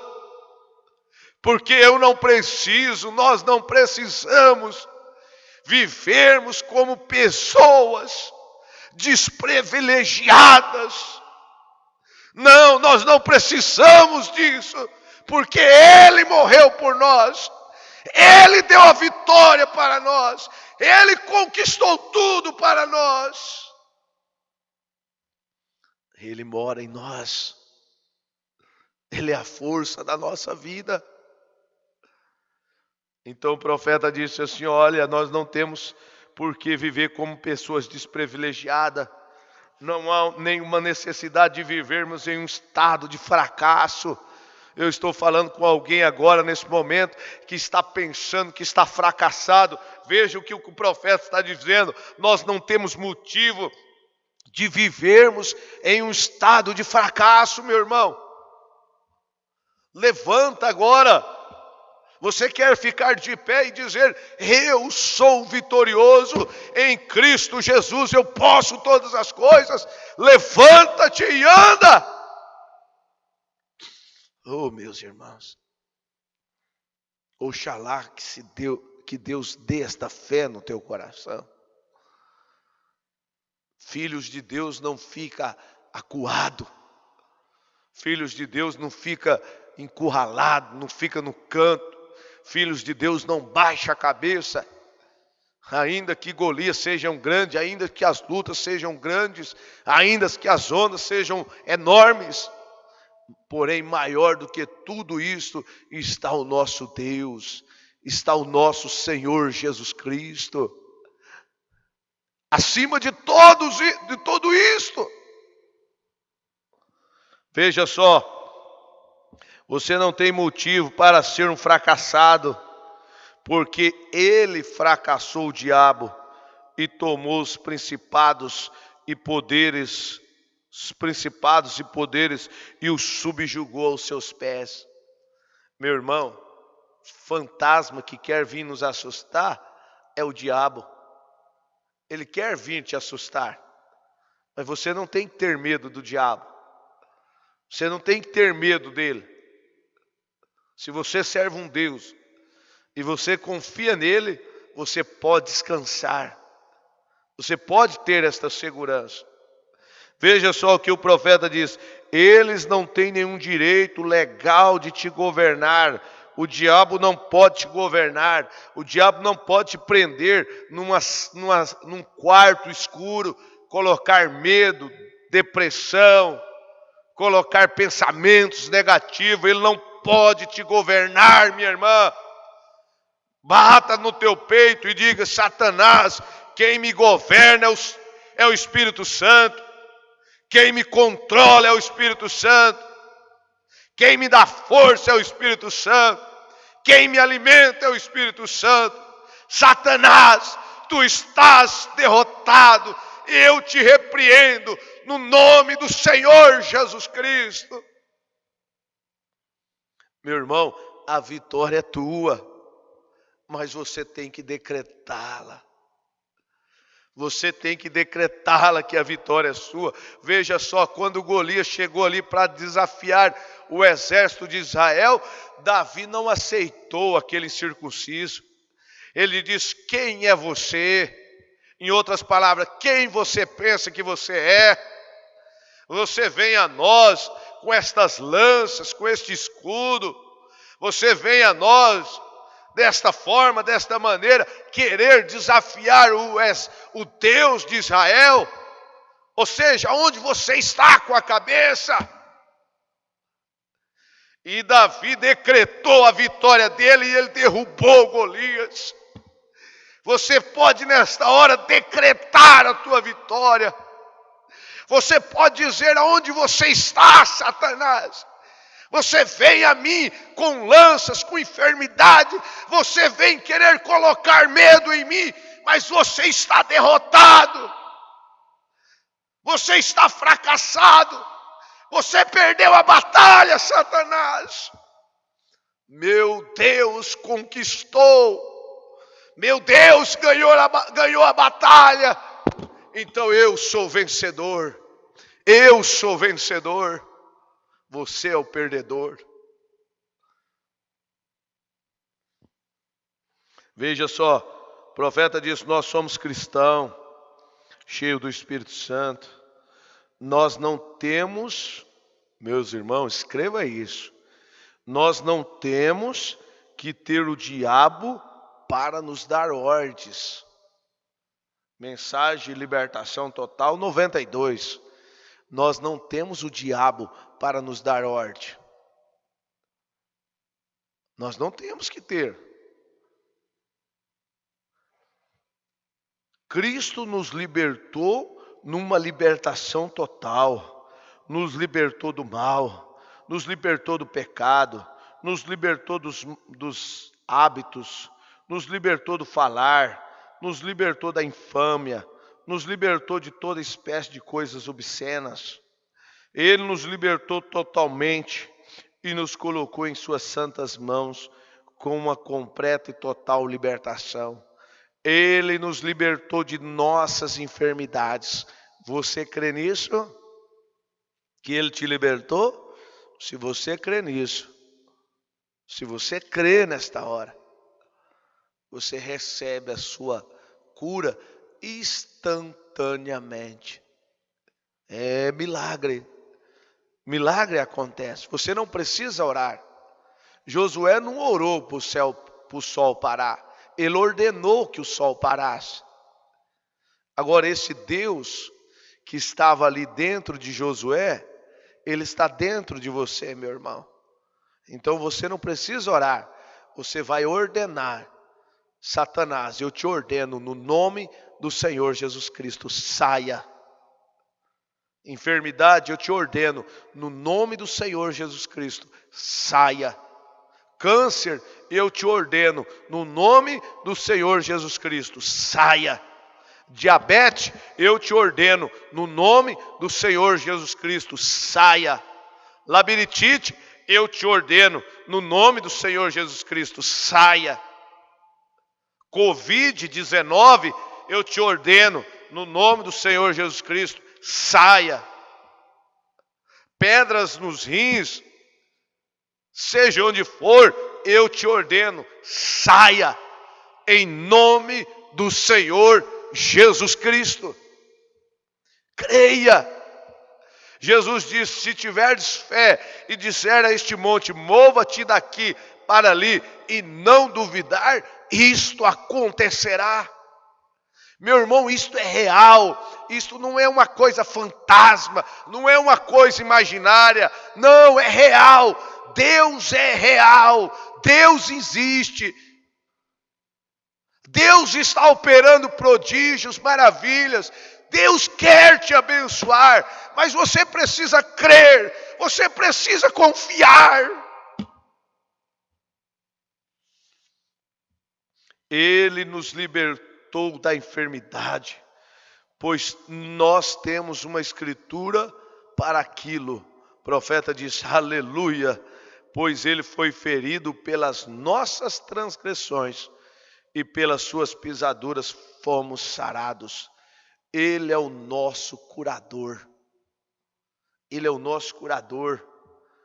Porque eu não preciso, nós não precisamos vivermos como pessoas desprivilegiadas. Não, nós não precisamos disso, porque Ele morreu por nós. Ele deu a vitória para nós. Ele conquistou tudo para nós. Ele mora em nós. Ele é a força da nossa vida. Então o profeta disse assim: olha, nós não temos por que viver como pessoas desprivilegiadas. Não há nenhuma necessidade de vivermos em um estado de fracasso. Eu estou falando com alguém agora, nesse momento, que está pensando que está fracassado. Veja o que o profeta está dizendo. Nós não temos motivo de vivermos em um estado de fracasso, meu irmão. Levanta agora. Você quer ficar de pé e dizer: eu sou vitorioso em Cristo Jesus, eu posso todas as coisas. Levanta-te e anda. Oh, meus irmãos, oxalá que Deus dê esta fé no teu coração. Filhos de Deus não fica acuado. Filhos de Deus não fica encurralado, não fica no canto. Filhos de Deus não baixa a cabeça. Ainda que Golias sejam grandes, ainda que as lutas sejam grandes, ainda que as ondas sejam enormes, porém maior do que tudo isso está o nosso Deus, está o nosso Senhor Jesus Cristo. Acima de tudo isto. Veja só, você não tem motivo para ser um fracassado, porque ele fracassou o diabo e tomou os principados e poderes e os subjugou aos seus pés. Meu irmão, fantasma que quer vir nos assustar é o diabo. Ele quer vir te assustar, mas você não tem que ter medo do diabo. Você não tem que ter medo dele. Se você serve um Deus e você confia nele, você pode descansar. Você pode ter esta segurança. Veja só o que o profeta diz: eles não têm nenhum direito legal de te governar. O diabo não pode te governar. O diabo não pode te prender num quarto escuro, colocar medo, depressão, colocar pensamentos negativos. Ele não pode te governar, minha irmã. Bata no teu peito e diga: Satanás, quem me governa é o Espírito Santo. Quem me controla é o Espírito Santo. Quem me dá força é o Espírito Santo. Quem me alimenta é o Espírito Santo. Satanás, tu estás derrotado. Eu te repreendo no nome do Senhor Jesus Cristo. Meu irmão, a vitória é tua, mas você tem que decretá-la. Você tem que decretá-la que a vitória é sua. Veja só, quando Golias chegou ali para desafiar o exército de Israel, Davi não aceitou aquele incircunciso. Ele diz: quem é você? Em outras palavras, quem você pensa que você é? Você vem a nós com estas lanças, com este escudo. Você vem a nós desta forma, desta maneira, querer desafiar o Deus de Israel. Ou seja, onde você está com a cabeça? E Davi decretou a vitória dele e ele derrubou Golias. Você pode nesta hora decretar a tua vitória. Você pode dizer: aonde você está, Satanás? Você vem a mim com lanças, com enfermidade. Você vem querer colocar medo em mim, mas você está derrotado. Você está fracassado. Você perdeu a batalha, Satanás. Meu Deus conquistou. Meu Deus ganhou a batalha. Então eu sou vencedor. Eu sou vencedor. Você é o perdedor. Veja só, o profeta diz: nós somos cristãos, cheios do Espírito Santo. Nós não temos, meus irmãos, escreva isso. Nós não temos que ter o diabo para nos dar ordens. Mensagem de Libertação Total 92. Nós não temos o diabo para nos dar ordem. Nós não temos que ter. Cristo nos libertou numa libertação total. Nos libertou do mal, nos libertou do pecado, nos libertou dos hábitos, nos libertou do falar, nos libertou da infâmia, nos libertou de toda espécie de coisas obscenas. Ele nos libertou totalmente e nos colocou em suas santas mãos com uma completa e total libertação. Ele nos libertou de nossas enfermidades. Você crê nisso? Que Ele te libertou? Se você crê nisso, se você crê nesta hora, você recebe a sua cura instantaneamente. É milagre. Milagre acontece. Você não precisa orar. Josué não orou para o sol parar. Ele ordenou que o sol parasse. Agora, esse Deus que estava ali dentro de Josué, Ele está dentro de você, meu irmão. Então você não precisa orar. Você vai ordenar. Satanás, eu te ordeno no nome do Senhor Jesus Cristo, saia. Enfermidade, eu te ordeno no nome do Senhor Jesus Cristo, saia. Câncer, eu te ordeno no nome do Senhor Jesus Cristo, saia. Diabetes, eu te ordeno no nome do Senhor Jesus Cristo, saia. Labirintite, eu te ordeno no nome do Senhor Jesus Cristo, saia. Covid-19, eu te ordeno no nome do Senhor Jesus Cristo, saia. Pedras nos rins, seja onde for, eu te ordeno, saia. Em nome do Senhor Jesus Cristo. Creia. Jesus disse: se tiverdes fé e disser a este monte, mova-te daqui para ali, e não duvidar, isto acontecerá. Meu irmão, isto é real, isto não é uma coisa fantasma, não é uma coisa imaginária, não, é real. Deus é real, Deus existe. Deus está operando prodígios, maravilhas. Deus quer te abençoar, mas você precisa crer, você precisa confiar. Ele nos libertou da enfermidade, pois nós temos uma escritura para aquilo. O profeta diz: aleluia, pois ele foi ferido pelas nossas transgressões e pelas suas pisaduras fomos sarados. Ele é o nosso curador. Ele é o nosso curador.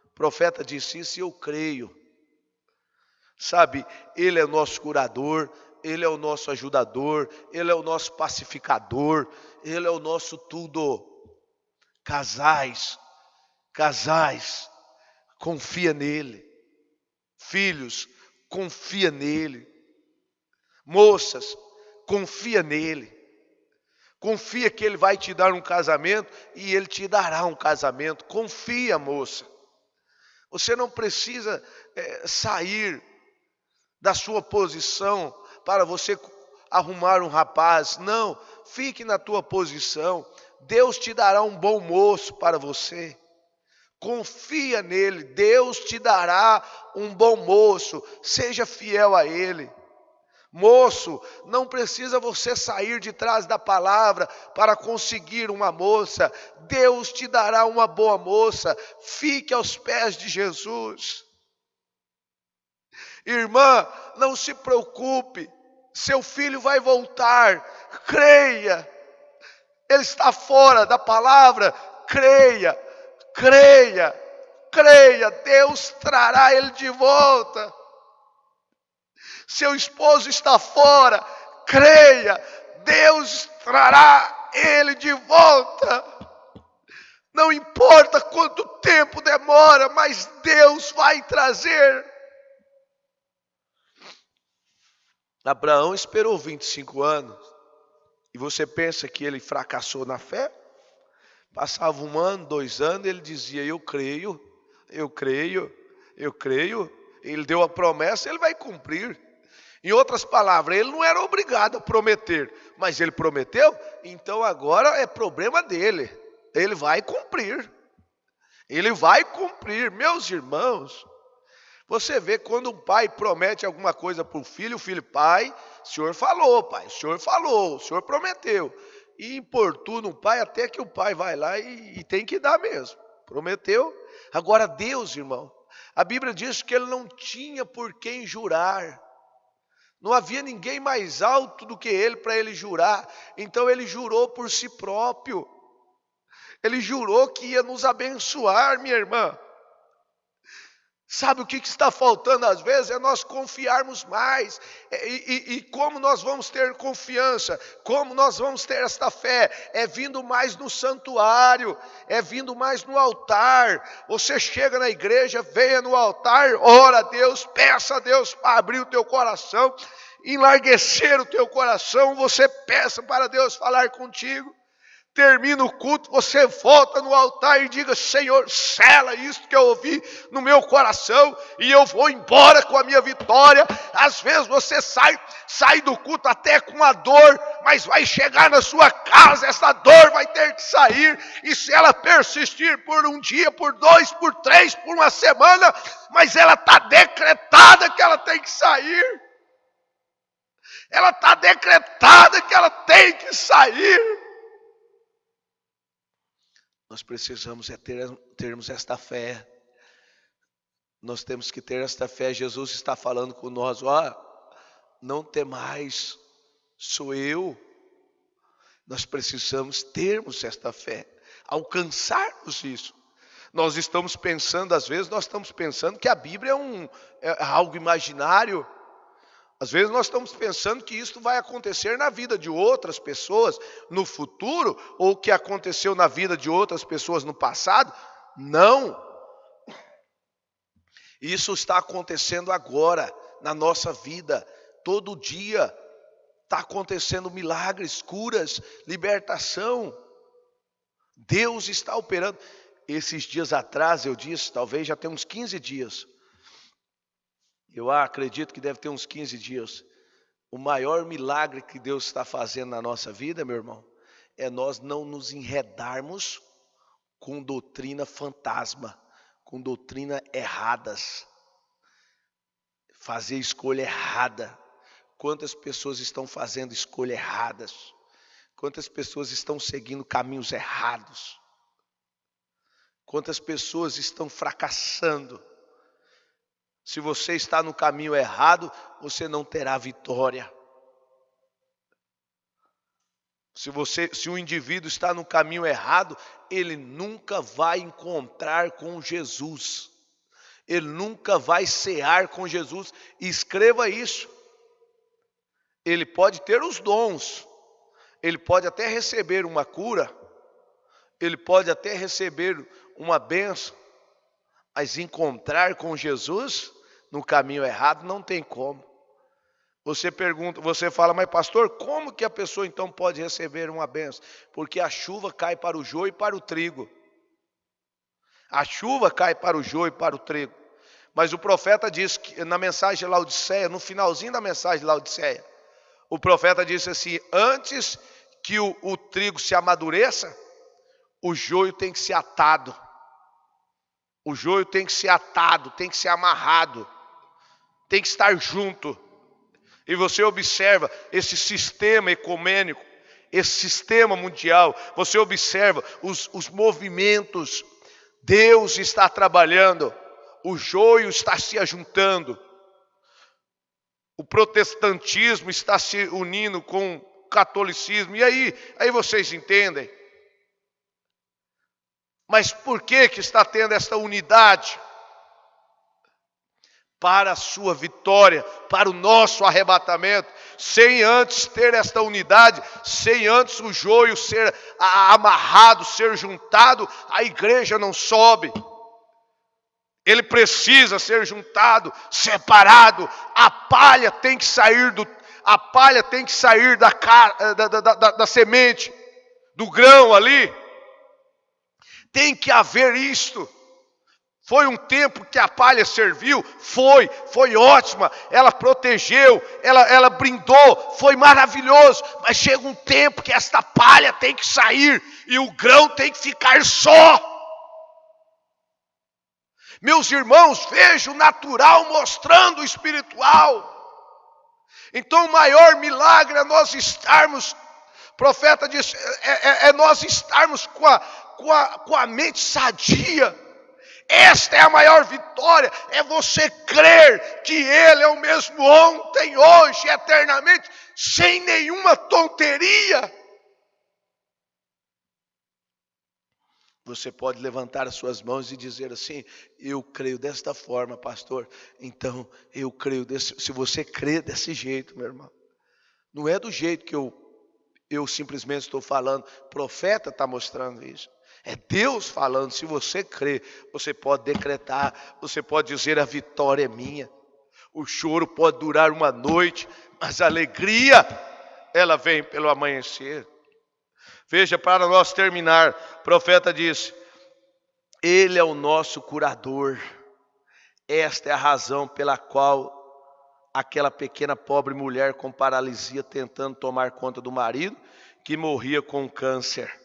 O profeta disse isso e eu creio. Sabe, Ele é o nosso curador, Ele é o nosso ajudador, Ele é o nosso pacificador, Ele é o nosso tudo. Casais, confia nele. Filhos, confia nele. Moças, confia nele. Confia que Ele vai te dar um casamento e Ele te dará um casamento. Confia, moça. Você não precisa sair da sua posição para você arrumar um rapaz. Não, fique na tua posição. Deus te dará um bom moço para você. Confia nele, Deus te dará um bom moço. Seja fiel a Ele. Moço, não precisa você sair de trás da palavra para conseguir uma moça. Deus te dará uma boa moça. Fique aos pés de Jesus. Irmã, não se preocupe. Seu filho vai voltar. Creia. Ele está fora da palavra. Creia. Deus trará ele de volta. Seu esposo está fora, creia, Deus trará ele de volta. Não importa quanto tempo demora, mas Deus vai trazer. Abraão esperou 25 anos. E você pensa que ele fracassou na fé? Passava 1 ano, 2 anos, ele dizia: eu creio. Ele deu a promessa, ele vai cumprir. Em outras palavras, ele não era obrigado a prometer, mas ele prometeu, então agora é problema dele. Ele vai cumprir. Meus irmãos, você vê quando um pai promete alguma coisa para o filho pai, o senhor falou, o senhor prometeu. E importuna o pai até que o pai vai lá e tem que dar mesmo. Prometeu. Agora Deus, irmão, a Bíblia diz que ele não tinha por quem jurar. Não havia ninguém mais alto do que ele para ele jurar. Então ele jurou por si próprio. Ele jurou que ia nos abençoar, minha irmã. Sabe o que está faltando às vezes? É nós confiarmos mais. E como nós vamos ter confiança? Como nós vamos ter esta fé? É vindo mais no santuário, é vindo mais no altar. Você chega na igreja, venha no altar, ora a Deus, peça a Deus para abrir o teu coração, enlarguecer o teu coração. Você peça para Deus falar contigo. Termina o culto, você volta no altar e diga: Senhor, sela isso que eu ouvi no meu coração e eu vou embora com a minha vitória. Às vezes você sai do culto até com a dor, mas vai chegar na sua casa, essa dor vai ter que sair. E se ela persistir por 1 dia, por 2, por 3, por 1 semana, mas ela está decretada que ela tem que sair. Ela está decretada que ela tem que sair. Nós precisamos termos esta fé. Nós temos que ter esta fé. Jesus está falando com nós: não temais, sou eu. Nós precisamos termos esta fé, alcançarmos isso. Nós estamos pensando, às vezes, que a Bíblia é algo imaginário. Às vezes nós estamos pensando que isso vai acontecer na vida de outras pessoas no futuro, ou que aconteceu na vida de outras pessoas no passado. Não. Isso está acontecendo agora, na nossa vida. Todo dia está acontecendo milagres, curas, libertação. Deus está operando. Esses dias atrás, eu disse, talvez já tem uns 15 dias. Eu acredito que deve ter uns 15 dias. O maior milagre que Deus está fazendo na nossa vida, meu irmão, é nós não nos enredarmos com doutrina fantasma, com doutrina erradas. Fazer escolha errada. Quantas pessoas estão fazendo escolhas erradas? Quantas pessoas estão seguindo caminhos errados? Quantas pessoas estão fracassando? Se você está no caminho errado, você não terá vitória. Se o indivíduo está no caminho errado, ele nunca vai encontrar com Jesus. Ele nunca vai cear com Jesus. E escreva isso. Ele pode ter os dons. Ele pode até receber uma cura. Ele pode até receber uma bênção. Mas encontrar com Jesus no caminho errado não tem como. Você pergunta, você fala, mas pastor, como que a pessoa então pode receber uma bênção? Porque a chuva cai para o joio e para o trigo. A chuva cai para o joio e para o trigo. Mas o profeta disse que na mensagem de Laodiceia, no finalzinho da mensagem de Laodiceia, o profeta disse assim: antes que o trigo se amadureça, o joio tem que ser atado. O joio tem que ser atado, tem que ser amarrado, tem que estar junto. E você observa esse sistema ecumênico, esse sistema mundial, você observa os movimentos. Deus está trabalhando, o joio está se ajuntando, o protestantismo está se unindo com o catolicismo. E aí vocês entendem? Mas por que está tendo esta unidade? Para a sua vitória, para o nosso arrebatamento. Sem antes ter esta unidade, sem antes o joio ser amarrado, ser juntado, a igreja não sobe. Ele precisa ser juntado, separado. A palha tem que sair da semente, do grão ali. Tem que haver isto. Foi um tempo que a palha serviu, foi ótima, ela protegeu, ela brindou, foi maravilhoso. Mas chega um tempo que esta palha tem que sair e o grão tem que ficar só. Meus irmãos, veja o natural mostrando o espiritual. Então o maior milagre é nós estarmos, o profeta disse, é nós estarmos com a mente sadia. Esta é a maior vitória, é você crer que Ele é o mesmo ontem, hoje, eternamente, sem nenhuma tonteria. Você pode levantar as suas mãos e dizer assim: eu creio desta forma, pastor. Então, eu creio se você crê desse jeito, meu irmão. Não é do jeito que eu simplesmente estou falando, o profeta está mostrando isso. É Deus falando. Se você crê, você pode decretar, você pode dizer: a vitória é minha. O choro pode durar uma noite, mas a alegria, ela vem pelo amanhecer. Veja, para nós terminar, o profeta disse: Ele é o nosso curador. Esta é a razão pela qual aquela pequena pobre mulher com paralisia tentando tomar conta do marido, que morria com câncer.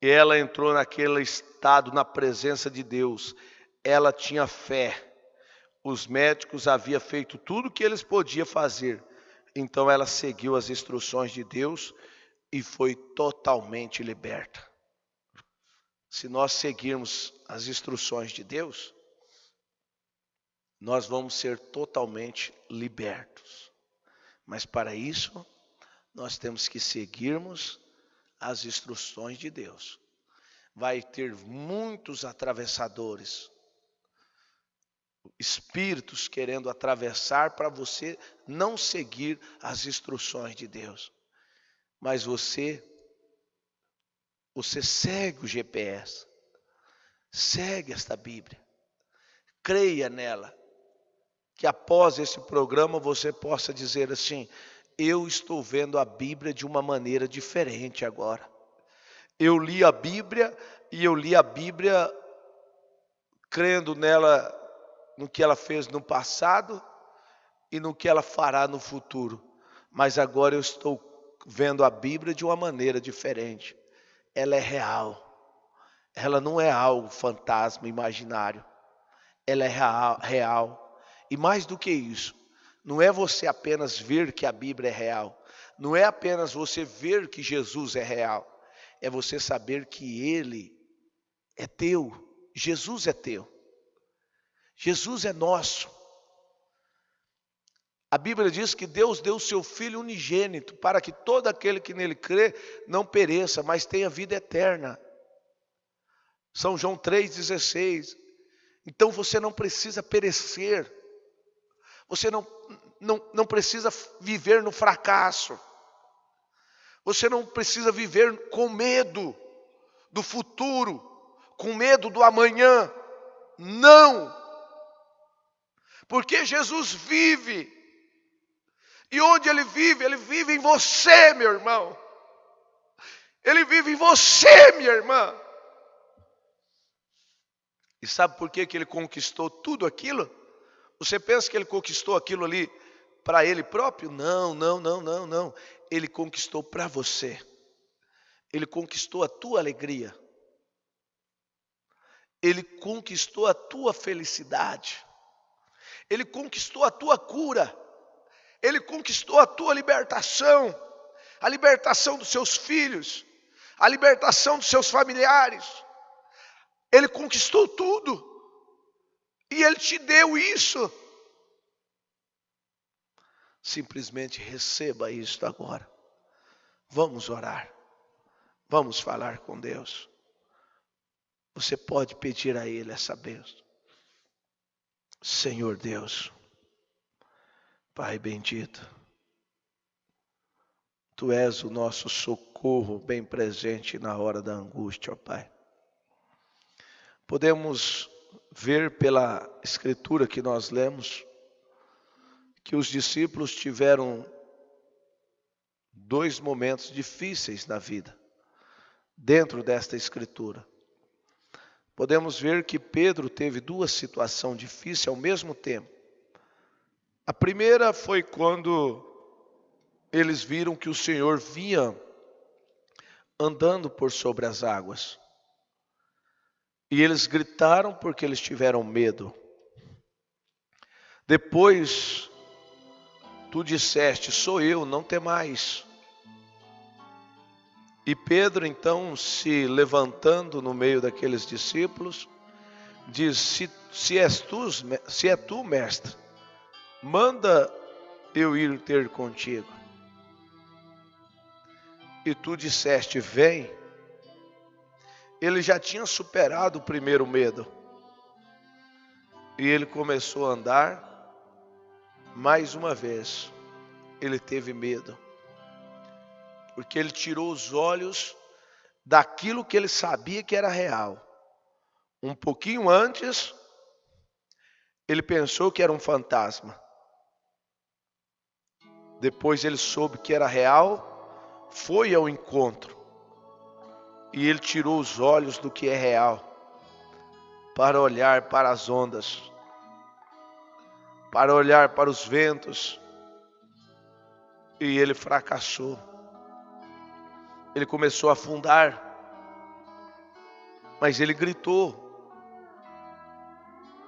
Ela entrou naquele estado na presença de Deus. Ela tinha fé. Os médicos haviam feito tudo o que eles podiam fazer. Então ela seguiu as instruções de Deus e foi totalmente liberta. Se nós seguirmos as instruções de Deus, nós vamos ser totalmente libertos. Mas para isso, nós temos que seguirmos as instruções de Deus. Vai ter muitos atravessadores. espíritos querendo atravessar para você não seguir as instruções de Deus. Mas você segue o GPS, segue esta Bíblia, creia nela, que após esse programa você possa dizer assim: eu estou vendo a Bíblia de uma maneira diferente agora. Eu li a Bíblia e eu li a Bíblia crendo nela, no que ela fez no passado e no que ela fará no futuro. Mas agora eu estou vendo a Bíblia de uma maneira diferente. Ela é real. Ela não é algo fantasma, imaginário. Ela é real. E mais do que isso, não é você apenas ver que a Bíblia é real. Não é apenas você ver que Jesus é real. É você saber que Ele é teu. Jesus é teu. Jesus é nosso. A Bíblia diz que Deus deu o seu Filho unigênito para que todo aquele que nele crê não pereça, mas tenha vida eterna. São João 3,16. Então você não precisa perecer. Você não precisa viver no fracasso. Você não precisa viver com medo do futuro, com medo do amanhã. Não! Porque Jesus vive. E onde Ele vive em você, meu irmão. Ele vive em você, minha irmã. E sabe por que Ele conquistou tudo aquilo? Você pensa que Ele conquistou aquilo ali para Ele próprio? Não. Ele conquistou para você. Ele conquistou a tua alegria. Ele conquistou a tua felicidade. Ele conquistou a tua cura. Ele conquistou a tua libertação. A libertação dos seus filhos. A libertação dos seus familiares. Ele conquistou tudo. E Ele te deu isso. Simplesmente receba isto agora. Vamos orar. Vamos falar com Deus. Você pode pedir a Ele essa bênção. Senhor Deus, Pai bendito, Tu és o nosso socorro bem presente na hora da angústia, ó Pai. Podemos ver pela escritura que nós lemos que os discípulos tiveram 2 momentos difíceis na vida, dentro desta escritura. Podemos ver que Pedro teve 2 situações difíceis ao mesmo tempo. A primeira foi quando eles viram que o Senhor vinha andando por sobre as águas. E eles gritaram porque eles tiveram medo. Depois, tu disseste: sou eu, não temais. E Pedro, então, se levantando no meio daqueles discípulos, diz: se é tu, mestre, manda eu ir ter contigo. E tu disseste: vem. Ele já tinha superado o primeiro medo. E ele começou a andar. Mais uma vez, ele teve medo. Porque ele tirou os olhos daquilo que ele sabia que era real. Um pouquinho antes, ele pensou que era um fantasma. Depois ele soube que era real, foi ao encontro. E ele tirou os olhos do que é real, para olhar para as ondas, para olhar para os ventos. E ele fracassou. Ele começou a afundar. Mas ele gritou: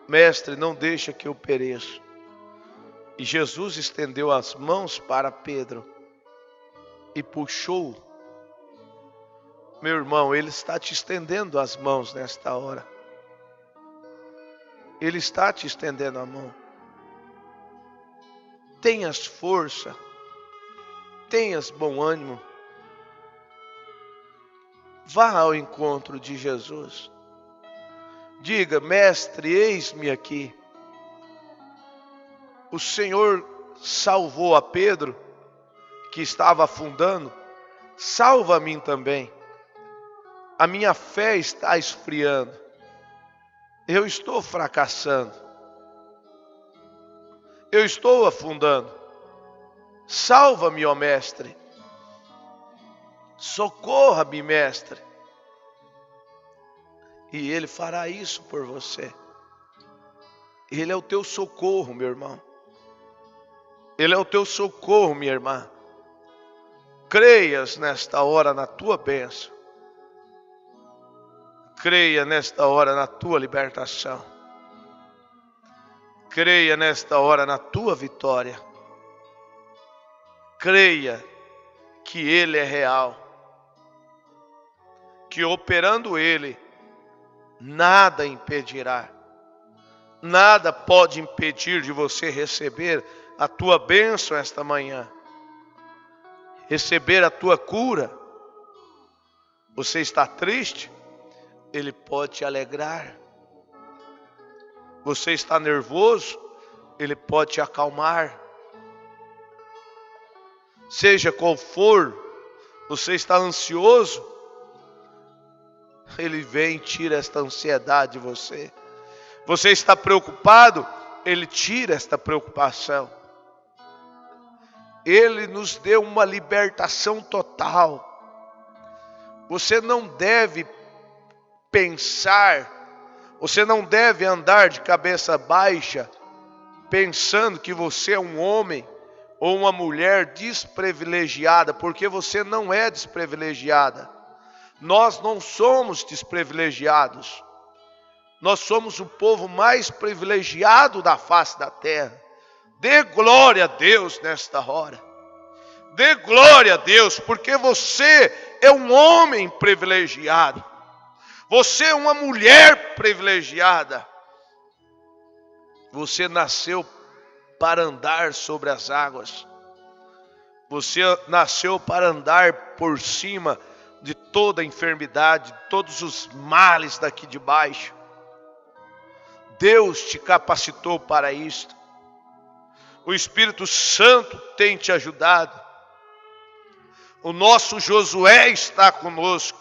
mestre, não deixa que eu pereça. E Jesus estendeu as mãos para Pedro e puxou. Meu irmão, Ele está te estendendo as mãos nesta hora. Ele está te estendendo a mão. Tenhas força, tenhas bom ânimo. Vá ao encontro de Jesus. Diga: mestre, eis-me aqui. o Senhor salvou a Pedro, que estava afundando, salva a mim também. A minha fé está esfriando. Eu estou fracassando. Eu estou afundando. Salva-me, ó Mestre. Socorra-me, Mestre. E Ele fará isso por você. Ele é o teu socorro, meu irmão. Ele é o teu socorro, minha irmã. Creias nesta hora na tua bênção. Creia nesta hora na tua libertação. Creia nesta hora na tua vitória. Creia que Ele é real. Que operando Ele, nada impedirá. Nada pode impedir de você receber a tua bênção esta manhã. Receber a tua cura. Você está triste? Ele pode te alegrar. Você está nervoso? Ele pode te acalmar. Seja qual for, você está ansioso? Ele vem e tira esta ansiedade de você. Você está preocupado? Ele tira esta preocupação. Ele nos deu uma libertação total. Você não deve pensar, você não deve andar de cabeça baixa, pensando que você é um homem ou uma mulher desprivilegiada, porque você não é desprivilegiada. Nós não somos desprivilegiados. Nós somos o povo mais privilegiado da face da terra. Dê glória a Deus nesta hora. Dê glória a Deus, porque você é um homem privilegiado. Você é uma mulher privilegiada. Você nasceu para andar sobre as águas. Você nasceu para andar por cima de toda a enfermidade, de todos os males daqui de baixo. Deus te capacitou para isto. O Espírito Santo tem te ajudado. O nosso Josué está conosco.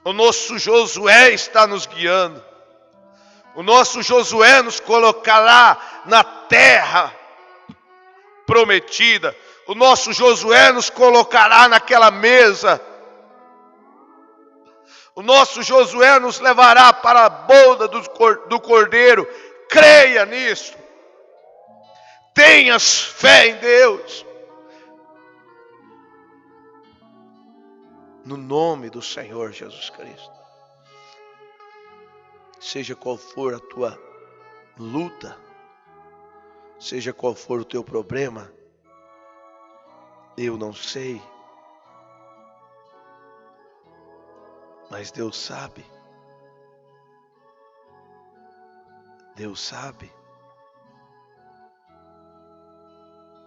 O nosso Josué está nos guiando. O nosso Josué nos colocará na terra prometida. O nosso Josué nos colocará naquela mesa. O nosso Josué nos levará para a boda do Cordeiro. Creia nisso. Tenhas fé em Deus. No nome do Senhor Jesus Cristo. Seja qual for a tua luta, seja qual for o teu problema, eu não sei, mas Deus sabe. Deus sabe.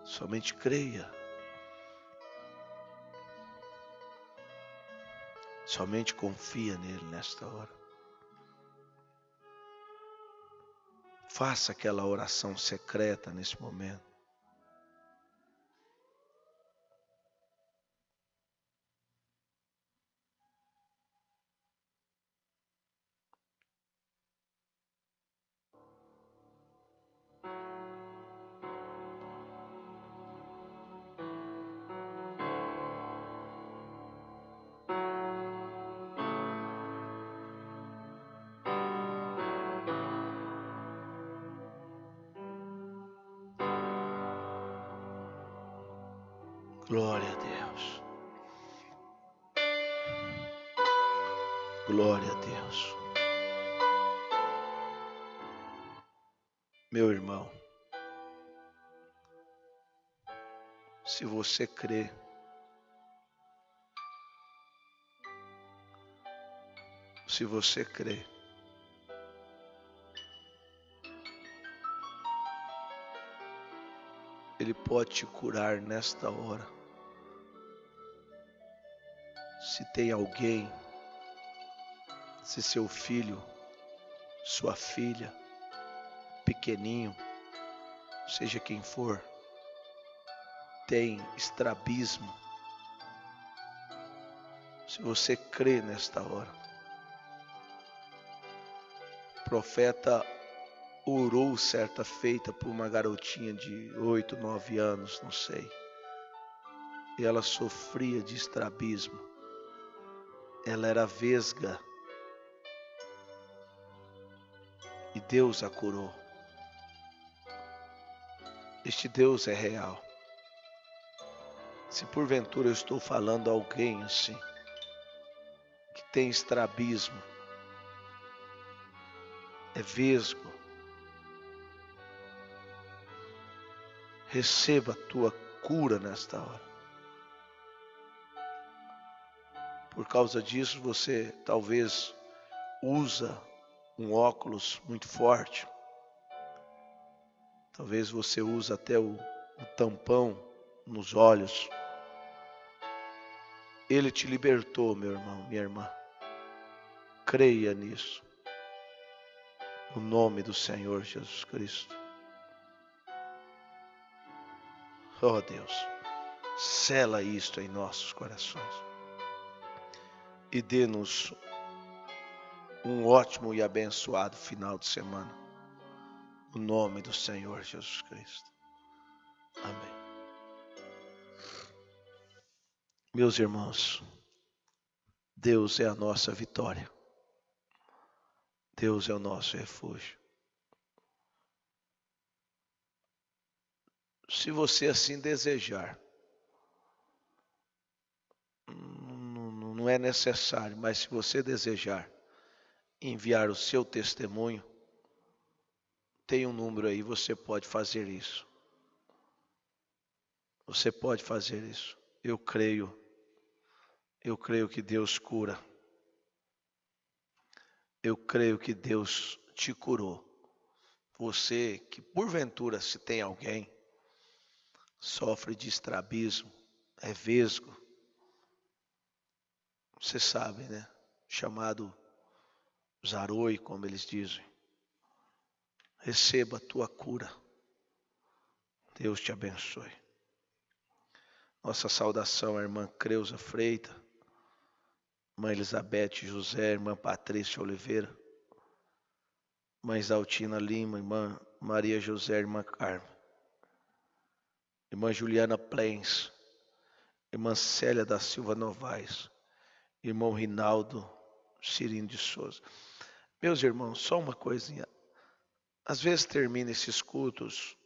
Somente creia. Somente confia nele nesta hora. Faça aquela oração secreta nesse momento. Glória a Deus. Glória a Deus. Meu irmão, se você crê, Ele pode te curar nesta hora. Se tem alguém, se seu filho, sua filha, pequeninho, seja quem for, tem estrabismo, se você crê nesta hora, o profeta orou certa feita por uma garotinha de 8, 9 anos, não sei, e ela sofria de estrabismo, ela era vesga, e Deus a curou. Este Deus é real. Se porventura eu estou falando a alguém assim, que tem estrabismo, é vesgo, receba a tua cura nesta hora. Por causa disso, você talvez usa um óculos muito forte. Talvez você use até o tampão nos olhos. Ele te libertou, meu irmão, minha irmã. Creia nisso. No nome do Senhor Jesus Cristo. Oh Deus, sela isto em nossos corações. E dê-nos um ótimo e abençoado final de semana. No nome do Senhor Jesus Cristo. Amém. Meus irmãos, Deus é a nossa vitória. Deus é o nosso refúgio. Se você assim desejar, não é necessário, mas se você desejar enviar o seu testemunho, tem um número aí, você pode fazer isso. Você pode fazer isso. Eu creio que Deus cura. Eu creio que Deus te curou. Você que porventura, se tem alguém, sofre de estrabismo, é vesgo, você sabe, né? Chamado zaroi, como eles dizem. Receba a tua cura. Deus te abençoe. Nossa saudação à irmã Creuza Freita, irmã Elizabeth José, irmã Patrícia Oliveira, irmã Exaltina Lima, irmã Maria José, irmã Carmen, irmã Juliana Plens, irmã Célia da Silva Novaes, irmão Rinaldo Cirino de Souza. Meus irmãos, só uma coisinha. Às vezes termina esses cultos,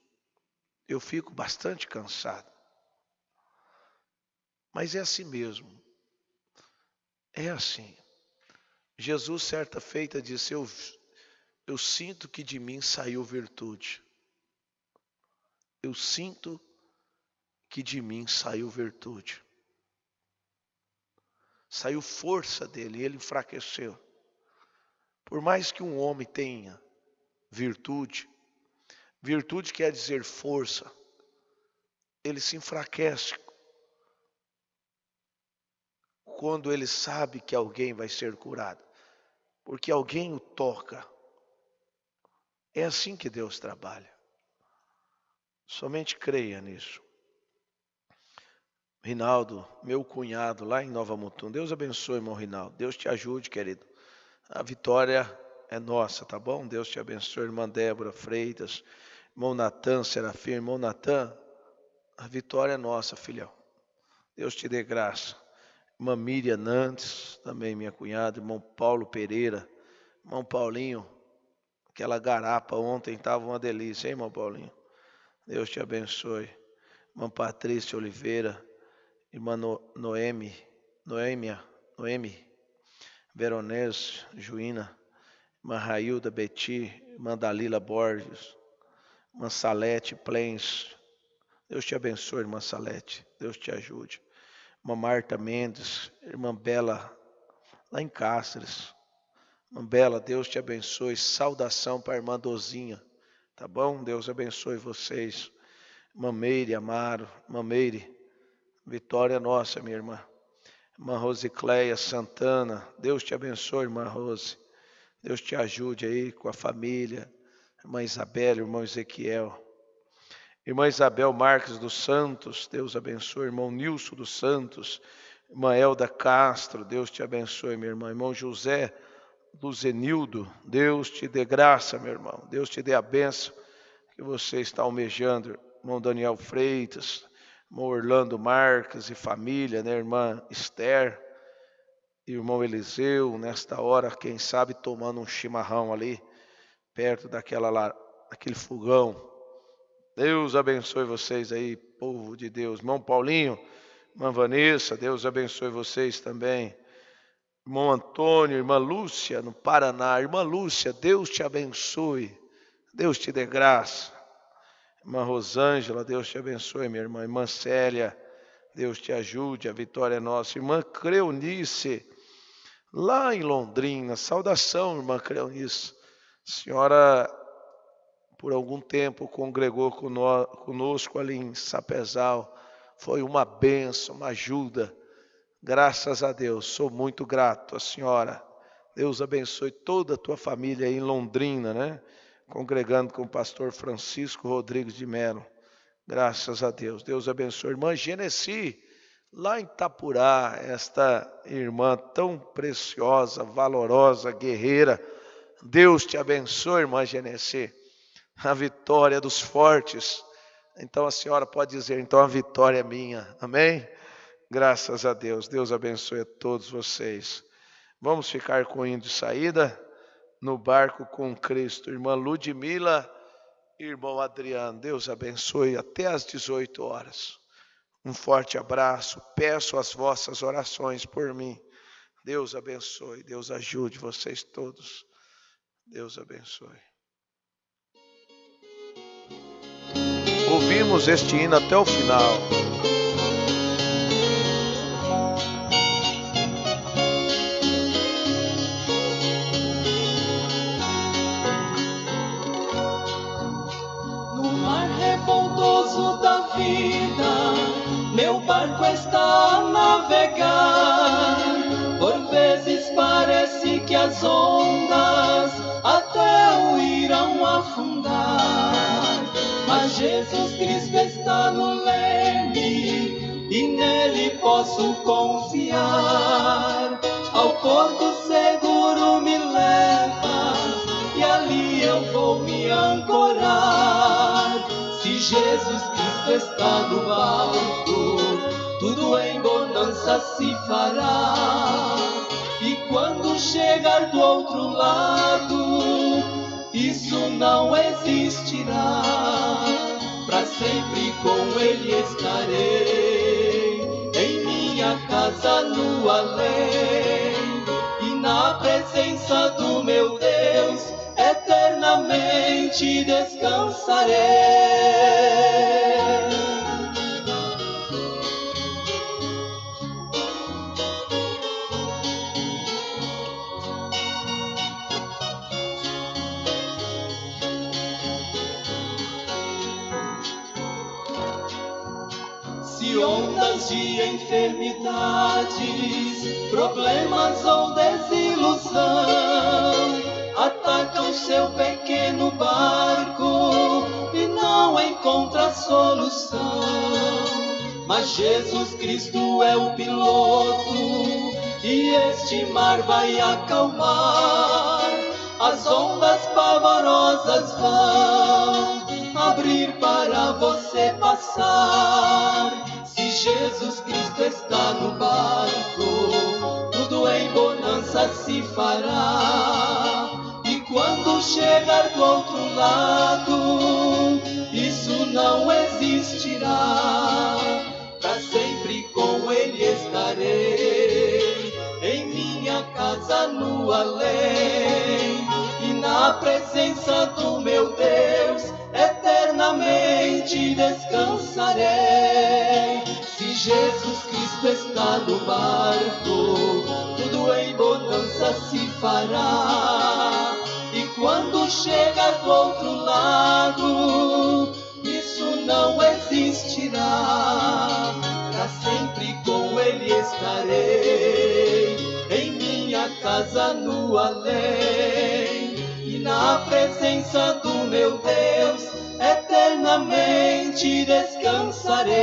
eu fico bastante cansado. Mas é assim mesmo. É assim. Jesus, certa feita, disse, eu sinto que de mim saiu virtude. Eu sinto que de mim saiu virtude. Saiu força dele, ele enfraqueceu. Por mais que um homem tenha virtude, virtude quer dizer força, ele se enfraquece quando ele sabe que alguém vai ser curado, porque alguém o toca. É assim que Deus trabalha. Somente creia nisso. Rinaldo, meu cunhado lá em Nova Mutum, Deus abençoe, irmão Rinaldo. Deus te ajude, querido. A vitória é nossa, tá bom? Deus te abençoe, irmã Débora Freitas, irmão Natan Serafim, irmão Natan, a vitória é nossa, filhão. Deus te dê graça. Irmã Miriam Nantes, também minha cunhada, irmão Paulo Pereira, irmão Paulinho, aquela garapa ontem estava uma delícia, hein, irmão Paulinho? Deus te abençoe. Irmã Patrícia Oliveira, irmã Noemi, Veronese, Juína, irmã Railda Beti, irmã Dalila Borges, irmã Salete Plens. Deus te abençoe, irmã Salete. Deus te ajude. Irmã Marta Mendes, irmã Bela, lá em Cáceres. Irmã Bela, Deus te abençoe. Saudação para a irmã Dozinha. Tá bom? Deus abençoe vocês. Irmã Meire Amaro, irmã Meire, vitória nossa, minha irmã. Irmã Rosicléia Santana, Deus te abençoe, irmã Rose. Deus te ajude aí com a família. Irmã Isabela, irmão Ezequiel. Irmã Isabel Marques dos Santos, Deus abençoe. Irmão Nilson dos Santos, irmã Elda Castro, Deus te abençoe, minha irmã. Irmão José Luzenildo, Deus te dê graça, meu irmão. Deus te dê a bênção que você está almejando. Irmão Daniel Freitas, irmão Orlando Marques e família, né? Irmã Esther, irmão Eliseu, nesta hora, quem sabe tomando um chimarrão ali, perto daquele fogão. Deus abençoe vocês aí, povo de Deus. Irmão Paulinho, irmã Vanessa, Deus abençoe vocês também. Irmão Antônio, irmã Lúcia, no Paraná. Irmã Lúcia, Deus te abençoe. Deus te dê graça. Irmã Rosângela, Deus te abençoe, minha irmã. Irmã Célia, Deus te ajude, a vitória é nossa. Irmã Creunice, lá em Londrina. Saudação, irmã Creunice. Senhora, por algum tempo, congregou conosco ali em Sapezal. Foi uma bênção, uma ajuda. Graças a Deus, sou muito grato à senhora. Deus abençoe toda a tua família aí em Londrina, né? Congregando com o pastor Francisco Rodrigues de Mello. Graças a Deus. Deus abençoe. Irmã Genesi, lá em Itapurá, esta irmã tão preciosa, valorosa, guerreira. Deus te abençoe, irmã Genesi. A vitória dos fortes. Então a senhora pode dizer, então a vitória é minha. Amém? Graças a Deus. Deus abençoe a todos vocês. Vamos ficar com o hino de saída no barco com Cristo. Irmã Ludmila, irmão Adriano, Deus abençoe até às 18 horas. Um forte abraço. Peço as vossas orações por mim. Deus abençoe. Deus ajude vocês todos. Deus abençoe. Ouvimos este hino até o final. No mar revoltoso da vida, meu barco está a navegar. Por vezes parece que as ondas até o irão afundar. Mas Jesus Cristo está no leme e nele posso confiar. Ao porto seguro me leva e ali eu vou me ancorar. Se Jesus Cristo está no barco, tudo em bonança se fará. E quando chegar do outro lado, isso não existirá. Para sempre com Ele estarei, em minha casa no além, e na presença do meu Deus eternamente descansarei. Se ondas de enfermidades, problemas ou desilusão atacam seu pequeno barco e não encontra solução, mas Jesus Cristo é o piloto e este mar vai acalmar. As ondas pavorosas vão abrir para você passar. Se Jesus Cristo está no barco, tudo em bonança se fará. E quando chegar do outro lado, isso não existirá. Para sempre com Ele estarei, em minha casa no além, e na presença do meu Deus eternamente descansarei. Se Jesus Cristo está no barco, tudo em bonança se fará. E quando chegar do outro lado, isso não existirá. Para sempre com Ele estarei, em minha casa no além, e na presença do meu Deus, eternamente descansarei.